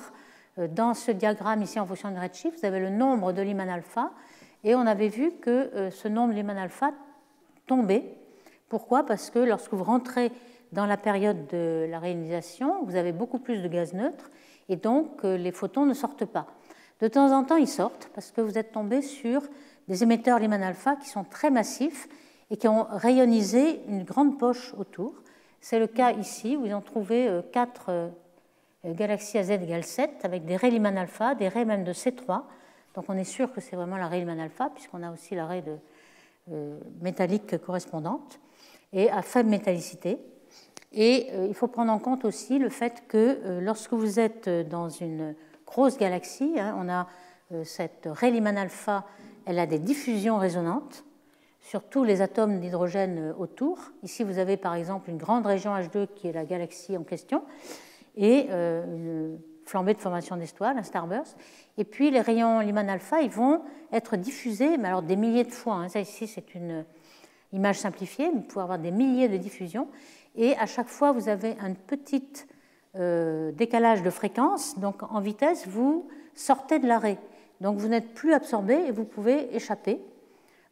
dans ce diagramme ici en fonction de redshift, vous avez le nombre de Lyman alpha, et on avait vu que ce nombre de Lyman alpha tombait. Pourquoi? Parce que lorsque vous rentrez dans la période de la réionisation, vous avez beaucoup plus de gaz neutre, et donc les photons ne sortent pas. De temps en temps, ils sortent parce que vous êtes tombé sur des émetteurs Lyman alpha qui sont très massifs et qui ont rayonisé une grande poche autour. C'est le cas ici où ils ont trouvé 4 galaxies à z égale 7 avec des raies Lyman alpha, des raies même de C3. Donc on est sûr que c'est vraiment la raie Lyman alpha puisqu'on a aussi la raie métallique correspondante et à faible métallicité. Et il faut prendre en compte aussi le fait que lorsque vous êtes dans une grosse galaxie, on a cette raie Lyman alpha, elle a des diffusions résonantes sur tous les atomes d'hydrogène autour. Ici, vous avez par exemple une grande région H2 qui est la galaxie en question et une flambée de formation d'étoiles, un starburst. Et puis les rayons Lyman alpha, ils vont être diffusés, mais alors des milliers de fois. Ça ici, c'est une image simplifiée, mais vous pouvez avoir des milliers de diffusions. Et à chaque fois, vous avez un petit décalage de fréquence. Donc en vitesse, vous sortez de l'arrêt. Donc vous n'êtes plus absorbé et vous pouvez échapper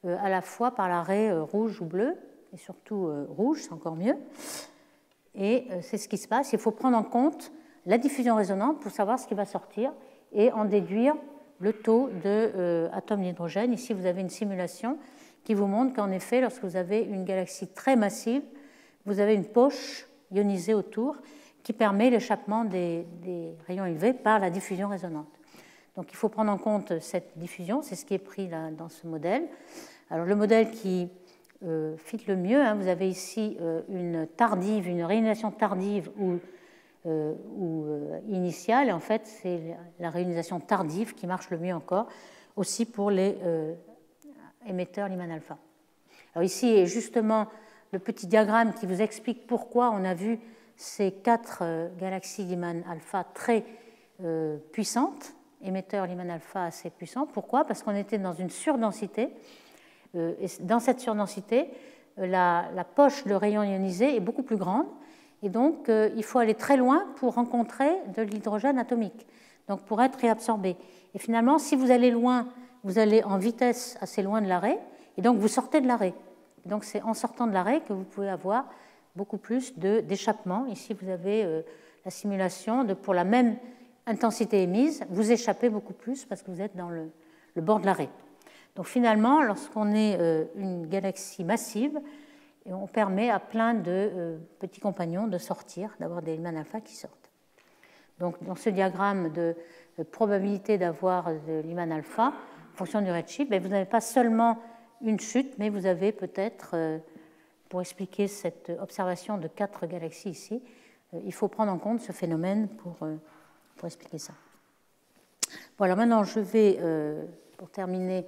à la fois par la raie rouge ou bleue, et surtout rouge, c'est encore mieux. Et c'est ce qui se passe. Il faut prendre en compte la diffusion résonante pour savoir ce qui va sortir et en déduire le taux d'atomes d'hydrogène. Ici, vous avez une simulation qui vous montre qu'en effet, lorsque vous avez une galaxie très massive, vous avez une poche ionisée autour qui permet l'échappement des rayons UV par la diffusion résonante. Donc il faut prendre en compte cette diffusion, c'est ce qui est pris là, dans ce modèle. Alors le modèle qui fit le mieux, vous avez ici une réionisation tardive ou initiale, et en fait c'est la réionisation tardive qui marche le mieux encore, aussi pour les émetteurs Lyman alpha. Alors ici est justement le petit diagramme qui vous explique pourquoi on a vu ces 4 galaxies Lyman alpha très puissantes, émetteurs Lyman alpha assez puissants. Pourquoi? Parce qu'on était dans une surdensité. Et dans cette surdensité, la poche de rayons ionisés est beaucoup plus grande. Et donc, il faut aller très loin pour rencontrer de l'hydrogène atomique, donc pour être réabsorbé. Et finalement, si vous allez loin, vous allez en vitesse assez loin de l'arrêt, et donc vous sortez de l'arrêt. Donc, c'est en sortant de l'arrêt que vous pouvez avoir beaucoup plus d'échappement. Ici, vous avez la simulation pour la même intensité émise, vous échappez beaucoup plus parce que vous êtes dans le bord de l'arrêt. Donc finalement, lorsqu'on est une galaxie massive, on permet à plein de petits compagnons de sortir, d'avoir des Lyman alpha qui sortent. Donc dans ce diagramme de probabilité d'avoir de Lyman alpha, en fonction du redshift, vous n'avez pas seulement une chute, mais vous avez peut-être, pour expliquer cette observation de 4 galaxies ici, il faut prendre en compte ce phénomène pour expliquer ça. Bon, alors maintenant, je vais, pour terminer,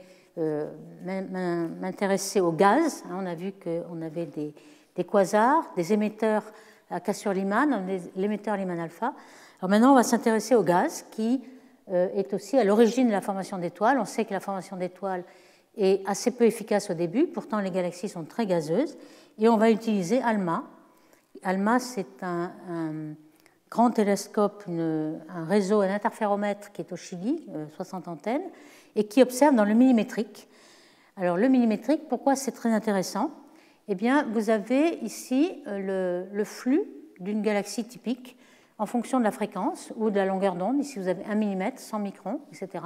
m'intéresser au gaz. On a vu qu'on avait des quasars, des émetteurs à cassure-Lyman, l'émetteur Lyman alpha. Alors maintenant, on va s'intéresser au gaz qui est aussi à l'origine de la formation d'étoiles. On sait que la formation d'étoiles est assez peu efficace au début, pourtant les galaxies sont très gazeuses, et on va utiliser ALMA. ALMA, c'est un grand télescope, un réseau, un interféromètre qui est au Chili, 60 antennes, et qui observe dans le millimétrique. Alors le millimétrique, pourquoi c'est très intéressant? Eh bien, vous avez ici le flux d'une galaxie typique en fonction de la fréquence ou de la longueur d'onde. Ici, vous avez 1 mm, 100 microns, etc.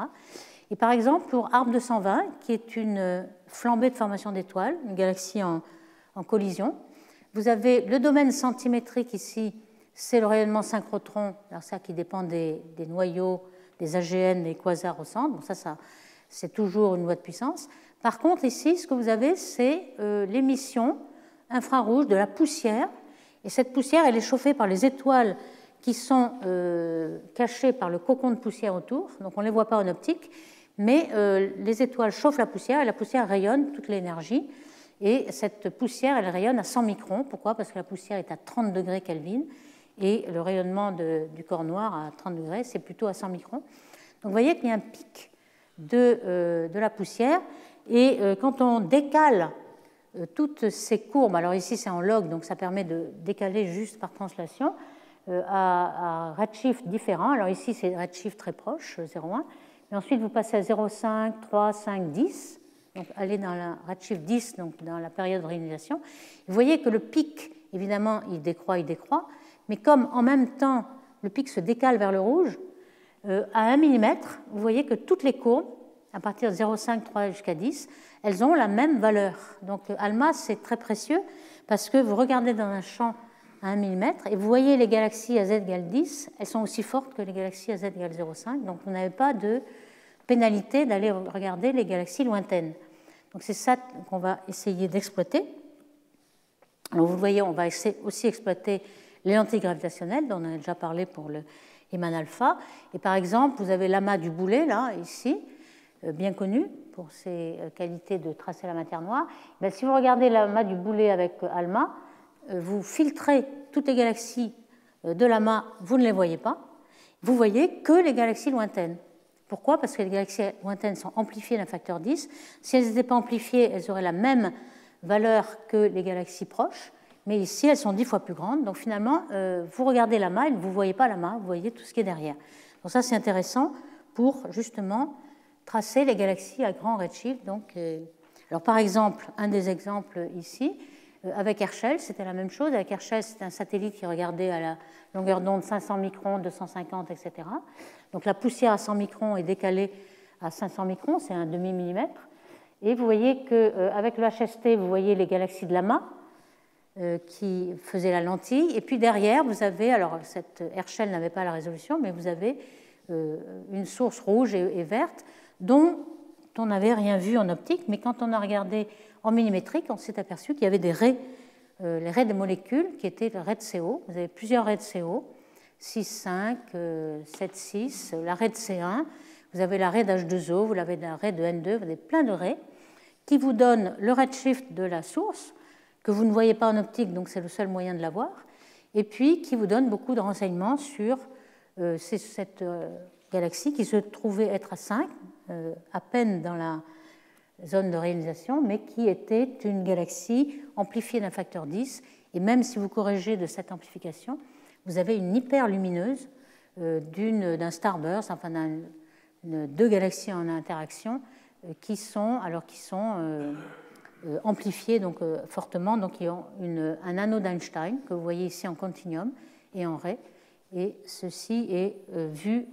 Et par exemple, pour ARB 220, qui est une flambée de formation d'étoiles, une galaxie en collision, vous avez le domaine centimétrique ici, c'est le rayonnement synchrotron, alors ça qui dépend des noyaux, des AGN, des quasars au centre. Bon, ça c'est toujours une loi de puissance. Par contre, ici, ce que vous avez, c'est l'émission infrarouge de la poussière. Et cette poussière, elle est chauffée par les étoiles qui sont cachées par le cocon de poussière autour. Donc, on ne les voit pas en optique, mais les étoiles chauffent la poussière et la poussière rayonne toute l'énergie. Et cette poussière, elle rayonne à 100 microns. Pourquoi? Parce que la poussière est à 30 degrés Kelvin et le rayonnement du corps noir à 30 degrés, c'est plutôt à 100 microns. Donc, vous voyez qu'il y a un pic de la poussière. Et quand on décale toutes ces courbes, alors ici c'est en log, donc ça permet de décaler juste par translation, à redshift différents. Alors ici c'est redshift très proche, 0,1. Et ensuite vous passez à 0,5, 3, 5, 10. Donc allez dans la redshift 10, donc dans la période de réionisation. Vous voyez que le pic, évidemment, il décroît, mais comme en même temps le pic se décale vers le rouge, à 1 mm, vous voyez que toutes les courbes, à partir de 0,5, 3 jusqu'à 10, elles ont la même valeur. Donc ALMA, c'est très précieux parce que vous regardez dans un champ à 1 mm et vous voyez les galaxies à z égale 10, elles sont aussi fortes que les galaxies à z égale 0,5, donc vous n'avez pas de pénalité d'aller regarder les galaxies lointaines. Donc c'est ça qu'on va essayer d'exploiter. Alors vous voyez, on va aussi exploiter les lentilles gravitationnelles, dont on a déjà parlé pour le Lyman alpha. Et par exemple, vous avez l'amas du boulet, là, ici, bien connu pour ses qualités de tracer la matière noire. Mais si vous regardez l'amas du boulet avec ALMA, vous filtrez toutes les galaxies de l'amas, vous ne les voyez pas. Vous voyez que les galaxies lointaines. Pourquoi? Parce que les galaxies lointaines sont amplifiées d'un facteur 10. Si elles n'étaient pas amplifiées, elles auraient la même valeur que les galaxies proches. Mais ici, elles sont 10 fois plus grandes. Donc finalement, vous regardez l'amas et vous ne voyez pas l'amas, vous voyez tout ce qui est derrière. Donc ça, c'est intéressant pour justement tracer les galaxies à grand redshift. Donc, alors par exemple, un des exemples ici, avec Herschel, c'était la même chose. Avec Herschel, c'était un satellite qui regardait à la longueur d'onde 500 microns, 250, etc. Donc la poussière à 100 microns est décalée à 500 microns, c'est un demi-millimètre. Et vous voyez qu'avec le HST, vous voyez les galaxies de l'amas qui faisaient la lentille. Et puis derrière, vous avez, alors cette Herschel n'avait pas la résolution, mais vous avez une source rouge et verte dont on n'avait rien vu en optique, mais quand on a regardé en millimétrique, on s'est aperçu qu'il y avait des raies, les raies des molécules qui étaient les raies de CO. Vous avez plusieurs raies de CO, 6,5, 7,6, la raie de C1, vous avez la raie d'H2O, vous avez la raie de N2, vous avez plein de raies qui vous donnent le redshift de la source, que vous ne voyez pas en optique, donc c'est le seul moyen de la voir, et puis qui vous donnent beaucoup de renseignements sur cette galaxie qui se trouvait être à 5, à peine dans la zone de réalisation, mais qui était une galaxie amplifiée d'un facteur 10. Et même si vous corrigez de cette amplification, vous avez une hyperlumineuse d'un starburst, enfin deux galaxies en interaction qui sont amplifiées donc, fortement, donc qui ont un anneau d'Einstein que vous voyez ici en continuum et en ray. Et ceci est vu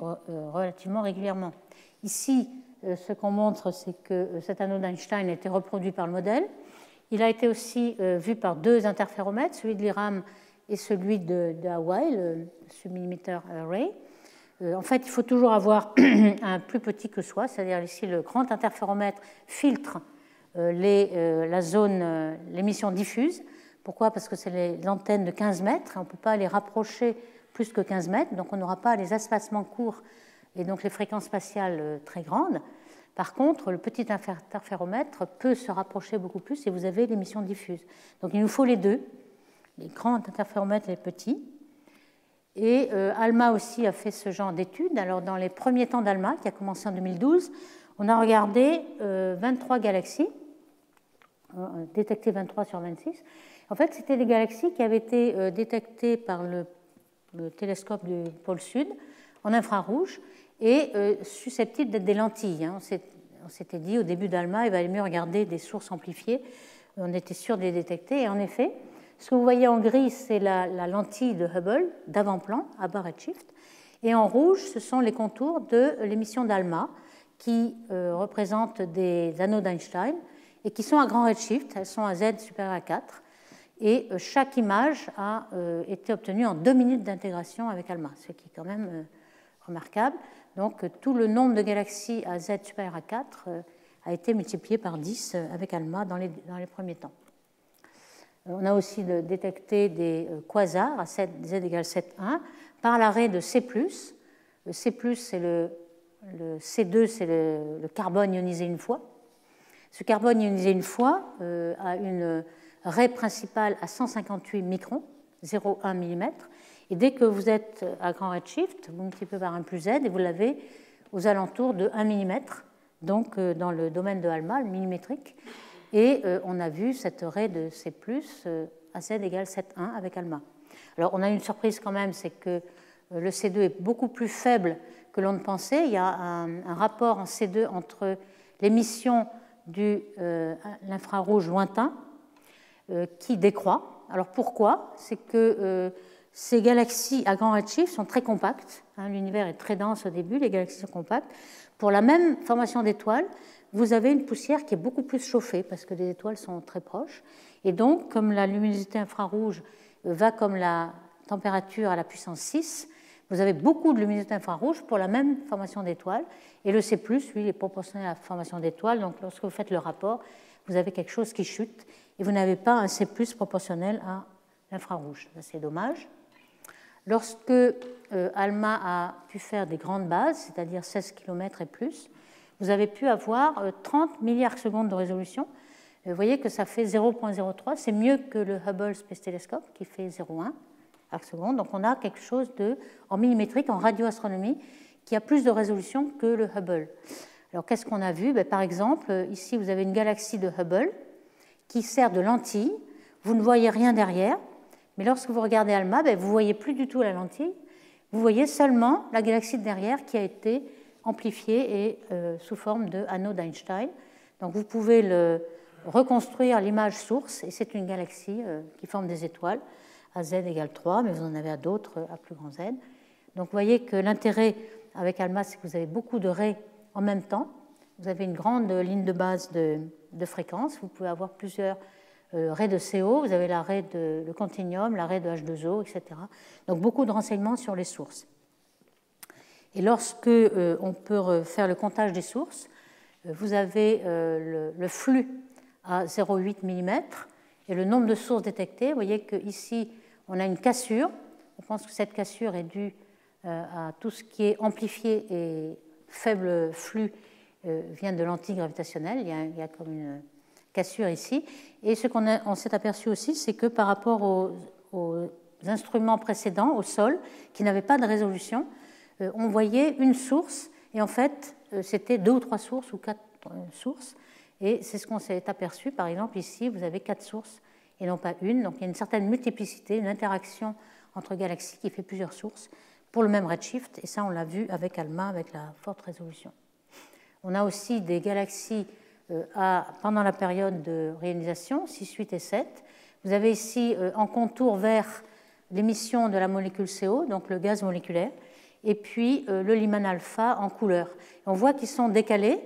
relativement régulièrement. Ici, ce qu'on montre, c'est que cet anneau d'Einstein a été reproduit par le modèle. Il a été aussi vu par deux interféromètres, celui de l'IRAM et celui de Hawaii, le submillimeter array. En fait, il faut toujours avoir un plus petit que soi, c'est-à-dire ici le grand interféromètre filtre la zone, l'émission diffuse. Pourquoi? Parce que c'est l'antenne de 15 mètres, et on ne peut pas les rapprocher plus que 15 mètres, donc on n'aura pas les espacements courts et donc les fréquences spatiales très grandes. Par contre, le petit interféromètre peut se rapprocher beaucoup plus et vous avez l'émission diffuse. Donc il nous faut les deux, les grands interféromètres et les petits. Et ALMA aussi a fait ce genre d'études. Alors dans les premiers temps d'ALMA, qui a commencé en 2012, on a regardé 23 galaxies, détectées 23 sur 26. En fait, c'était des galaxies qui avaient été détectées par le télescope du pôle sud en infrarouge et susceptibles d'être des lentilles. On s'était dit au début d'ALMA, il valait mieux regarder des sources amplifiées. On était sûr de les détecter. Et en effet, ce que vous voyez en gris, c'est la lentille de Hubble d'avant-plan à bas redshift. Et en rouge, ce sont les contours de l'émission d'ALMA qui représentent des anneaux d'Einstein et qui sont à grand redshift. Elles sont à Z supérieur à 4. Et chaque image a été obtenue en 2 minutes d'intégration avec ALMA, ce qui est quand même remarquable. Donc tout le nombre de galaxies à Z supérieur à 4 a été multiplié par 10 avec ALMA dans les premiers temps. On a aussi détecté des quasars à Z égale 7,1 par l'arrêt de C+. Le C+, c'est le C2, c'est le carbone ionisé une fois. Ce carbone ionisé une fois a une raie principale à 158 microns, 0,1 mm. Et dès que vous êtes à grand redshift, vous multipliez par 1 plus Z et vous l'avez aux alentours de 1 mm, donc dans le domaine de ALMA, le millimétrique. Et on a vu cette raie de C+, à Z égale 7,1 avec ALMA. Alors on a une surprise quand même, c'est que le C2 est beaucoup plus faible que l'on ne pensait. Il y a un rapport en C2 entre l'émission de l'infrarouge lointain qui décroît. Alors pourquoi? C'est que ces galaxies à grand redshift sont très compactes. L'univers est très dense au début, les galaxies sont compactes. Pour la même formation d'étoiles, vous avez une poussière qui est beaucoup plus chauffée parce que les étoiles sont très proches. Et donc, comme la luminosité infrarouge va comme la température à la puissance 6, vous avez beaucoup de luminosité infrarouge pour la même formation d'étoiles. Et le C+, lui, il est proportionnel à la formation d'étoiles. Donc, lorsque vous faites le rapport, vous avez quelque chose qui chute et vous n'avez pas un C+ proportionnel à l'infrarouge. C'est dommage. Lorsque ALMA a pu faire des grandes bases, c'est-à-dire 16 km et plus, vous avez pu avoir 30 milliards secondes de résolution. Vous voyez que ça fait 0,03. C'est mieux que le Hubble Space Telescope qui fait 0,1 arc seconde. Donc on a quelque chose en millimétrique, en radioastronomie, qui a plus de résolution que le Hubble. Alors qu'est-ce qu'on a vu? Par exemple, ici vous avez une galaxie de Hubble qui sert de lentille. Vous ne voyez rien derrière, mais lorsque vous regardez ALMA, vous ne voyez plus du tout la lentille. Vous voyez seulement la galaxie de derrière qui a été amplifiée et sous forme de anneau d'Einstein. Donc vous pouvez reconstruire l'image source, et c'est une galaxie qui forme des étoiles à Z égale 3, mais vous en avez à d'autres à plus grand Z. Donc vous voyez que l'intérêt avec ALMA, c'est que vous avez beaucoup de raies en même temps. Vous avez une grande ligne de base de fréquences. Vous pouvez avoir plusieurs raies de CO. Vous avez la raie de continuum, la raie de H2O, etc. Donc beaucoup de renseignements sur les sources. Et lorsque on peut faire le comptage des sources, vous avez le flux à 0,8 mm et le nombre de sources détectées. Vous voyez qu'ici, on a une cassure. On pense que cette cassure est due à tout ce qui est amplifié et faible flux vient de l'antigravitationnel. Il y a comme une cassure ici. Et ce qu'on s'est aperçu aussi, c'est que par rapport aux instruments précédents, au sol, qui n'avaient pas de résolution, on voyait une source, et en fait, c'était 2 ou 3 sources ou 4 sources. Et c'est ce qu'on s'est aperçu. Par exemple, ici, vous avez 4 sources et non pas une. Donc il y a une certaine multiplicité, une interaction entre galaxies qui fait plusieurs sources pour le même redshift. Et ça, on l'a vu avec ALMA, avec la forte résolution. On a aussi des galaxies pendant la période de réalisation, 6, 8 et 7. Vous avez ici en contour vert l'émission de la molécule CO, donc le gaz moléculaire, et puis le Lyman alpha en couleur. Et on voit qu'ils sont décalés.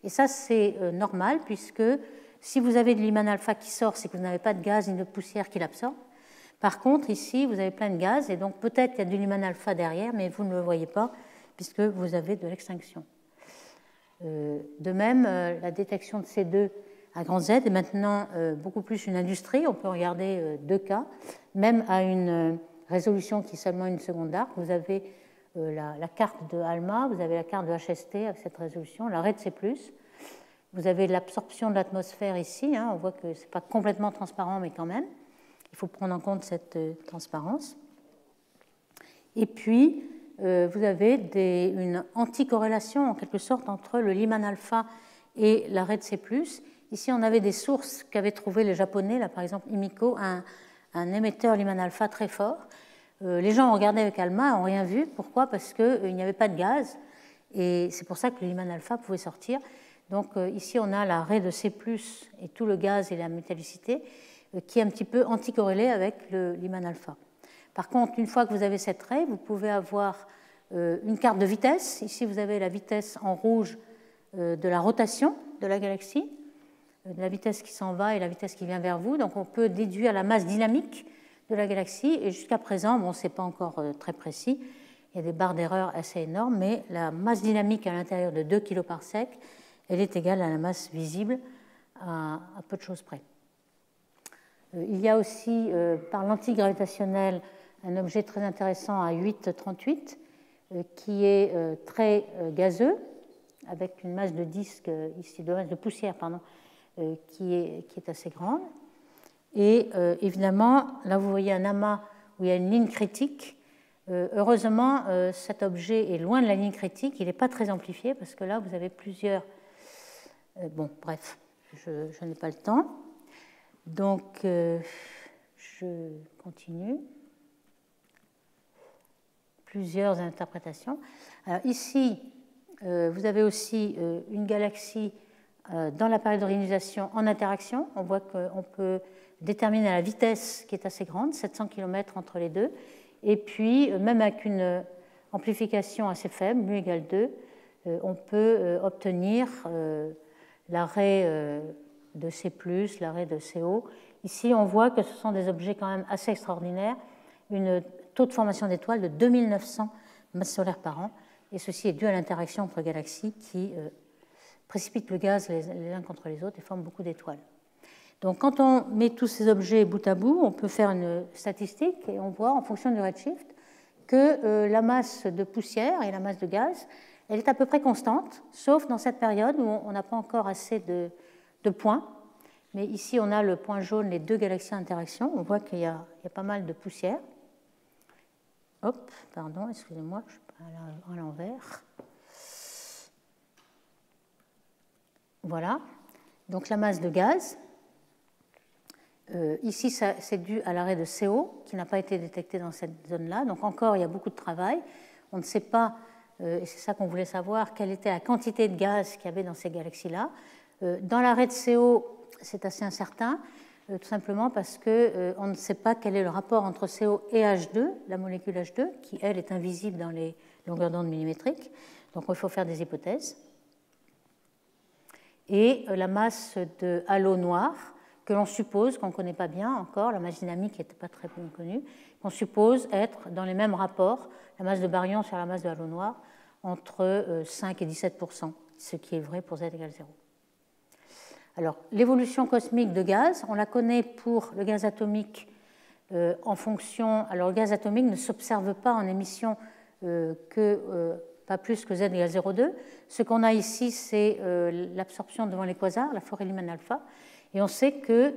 Et ça, c'est normal, puisque si vous avez de Lyman alpha qui sort, c'est que vous n'avez pas de gaz ni de poussière qui l'absorbe. Par contre, ici, vous avez plein de gaz, et donc peut-être qu'il y a du Lyman alpha derrière, mais vous ne le voyez pas, puisque vous avez de l'extinction. De même, la détection de C2 à grand Z est maintenant beaucoup plus une industrie. On peut regarder 2 cas, même à une résolution qui est seulement une seconde d'arc. Vous avez la carte de ALMA, vous avez la carte de HST avec cette résolution, la raie de C+. Vous avez l'absorption de l'atmosphère ici. On voit que ce n'est pas complètement transparent, mais quand même, il faut prendre en compte cette transparence. Et puis, vous avez une anticorrélation, en quelque sorte, entre le Lyman alpha et la raie de C+. Ici, on avait des sources qu'avaient trouvées les Japonais, là, par exemple, Himiko, un émetteur Lyman alpha très fort. Les gens ont regardé avec ALMA, n'ont rien vu. Pourquoi? Parce qu'il n'y avait pas de gaz. Et c'est pour ça que le Lyman alpha pouvait sortir. Donc ici, on a la raie de C+, et tout le gaz et la métallicité, qui est un petit peu anticorrélée avec le Lyman alpha. Par contre, une fois que vous avez cette raie, vous pouvez avoir une carte de vitesse. Ici, vous avez la vitesse en rouge de la rotation de la galaxie, de la vitesse qui s'en va et la vitesse qui vient vers vous. Donc on peut déduire la masse dynamique de la galaxie. Et jusqu'à présent, bon, ce n'est pas encore très précis, il y a des barres d'erreur assez énormes, mais la masse dynamique à l'intérieur de 2 kg par sec, elle est égale à la masse visible à peu de choses près. Il y a aussi, par lentille gravitationnelle, un objet très intéressant à 8,38 qui est très gazeux, avec une masse de disque, ici, de poussière, pardon, qui est assez grande. Et évidemment, là, vous voyez un amas où il y a une ligne critique. Heureusement, cet objet est loin de la ligne critique. Il n'est pas très amplifié parce que là, vous avez plusieurs... bon, bref, je n'ai pas le temps. Donc, je continue. Plusieurs interprétations. Alors, ici, vous avez aussi une galaxie dans la période d'ionisation en interaction. On voit qu'on peut déterminer la vitesse qui est assez grande, 700 km entre les deux. Et puis, même avec une amplification assez faible, mu égale 2, on peut obtenir l'arrêt de C+, l'arrêt de CO. Ici, on voit que ce sont des objets quand même assez extraordinaires, une taux de formation d'étoiles de 2900 masses solaires par an, et ceci est dû à l'interaction entre galaxies qui précipitent le gaz les uns contre les autres et forment beaucoup d'étoiles. Donc quand on met tous ces objets bout à bout, on peut faire une statistique et on voit en fonction du redshift que la masse de poussière et la masse de gaz, elle est à peu près constante, sauf dans cette période où on n'a pas encore assez de points. Mais ici, on a le point jaune, les deux galaxies d'interaction. On voit qu'il y a pas mal de poussière. Hop, pardon, excusez-moi, je suis pas à l'envers. Voilà, donc la masse de gaz. Ici, c'est dû à l'arrêt de CO qui n'a pas été détecté dans cette zone-là. Donc encore, il y a beaucoup de travail. On ne sait pas, et c'est ça qu'on voulait savoir, quelle était la quantité de gaz qu'il y avait dans ces galaxies-là. Dans l'arrêt de CO, c'est assez incertain, tout simplement parce qu'on ne sait pas quel est le rapport entre CO et H2, la molécule H2, qui, elle, est invisible dans les longueurs d'onde millimétriques. Donc il faut faire des hypothèses. Et la masse de halo noir, que l'on suppose, qu'on ne connaît pas bien encore, la masse dynamique n'était pas très bien connue, qu'on suppose être dans les mêmes rapports, la masse de baryon sur la masse de halo noir, entre 5 et 17%, ce qui est vrai pour Z égale 0. Alors, l'évolution cosmique de gaz, on la connaît pour le gaz atomique en fonction... Alors, le gaz atomique ne s'observe pas en émission pas plus que Z égale 0,2. Ce qu'on a ici, c'est l'absorption devant les quasars, la forêt Lyman alpha, et on sait que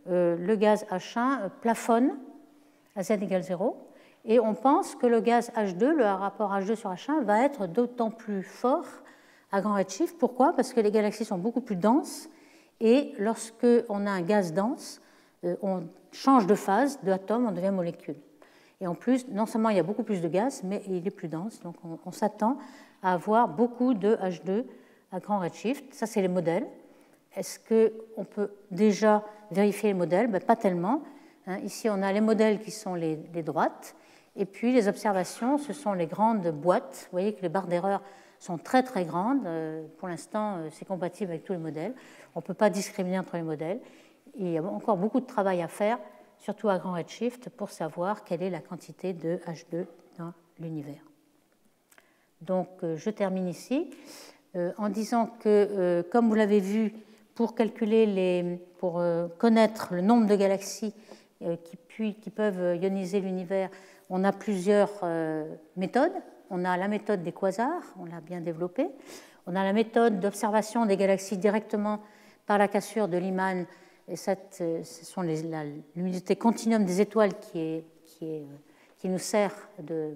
le gaz H1 plafonne à Z égale 0, et on pense que le gaz H2, le rapport H2 sur H1, va être d'autant plus fort à grand redshift. Pourquoi? Parce que les galaxies sont beaucoup plus denses, et lorsqu'on a un gaz dense, on change de phase, de atome, on devient molécule. Et en plus, non seulement il y a beaucoup plus de gaz, mais il est plus dense, donc on s'attend à avoir beaucoup de H2 à grand redshift. Ça, c'est les modèles. Est-ce qu'on peut déjà vérifier les modèles? Pas tellement. Ici, on a les modèles qui sont les droites, et puis les observations, ce sont les grandes boîtes. Vous voyez que les barres d'erreur sont très très grandes. Pour l'instant, c'est compatible avec tous les modèles. On ne peut pas discriminer entre les modèles. Et il y a encore beaucoup de travail à faire, surtout à grand redshift, pour savoir quelle est la quantité de H2 dans l'univers. Donc, je termine ici en disant que, comme vous l'avez vu, pour connaître le nombre de galaxies qui peuvent ioniser l'univers, on a plusieurs méthodes. On a la méthode des quasars, on l'a bien développée. On a la méthode d'observation des galaxies directement par la cassure de Lyman. Et ce sont l'unité continuum des étoiles qui nous sert de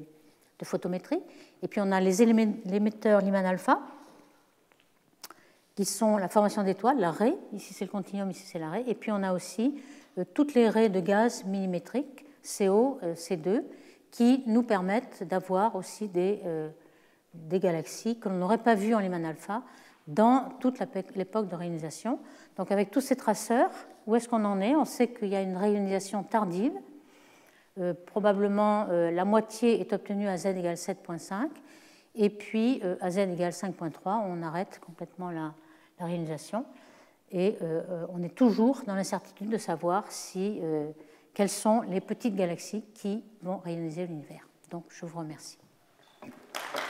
photométrie. Et puis on a les émetteurs Lyman alpha, qui sont la formation d'étoiles, l'arrêt. Ici c'est le continuum, ici c'est l'arrêt. Et puis on a aussi toutes les raies de gaz millimétriques, CO, C2, qui nous permettent d'avoir aussi des galaxies que l'on n'aurait pas vues en Lyman alpha dans toute l'époque de réionisation. Donc avec tous ces traceurs, où est-ce qu'on en est? On sait qu'il y a une réionisation tardive. Probablement la moitié est obtenue à Z égale 7,5. Et puis à Z égale 5,3, on arrête complètement la réionisation. Et on est toujours dans l'incertitude de savoir quelles sont les petites galaxies qui vont réioniser l'univers. Donc je vous remercie. Merci.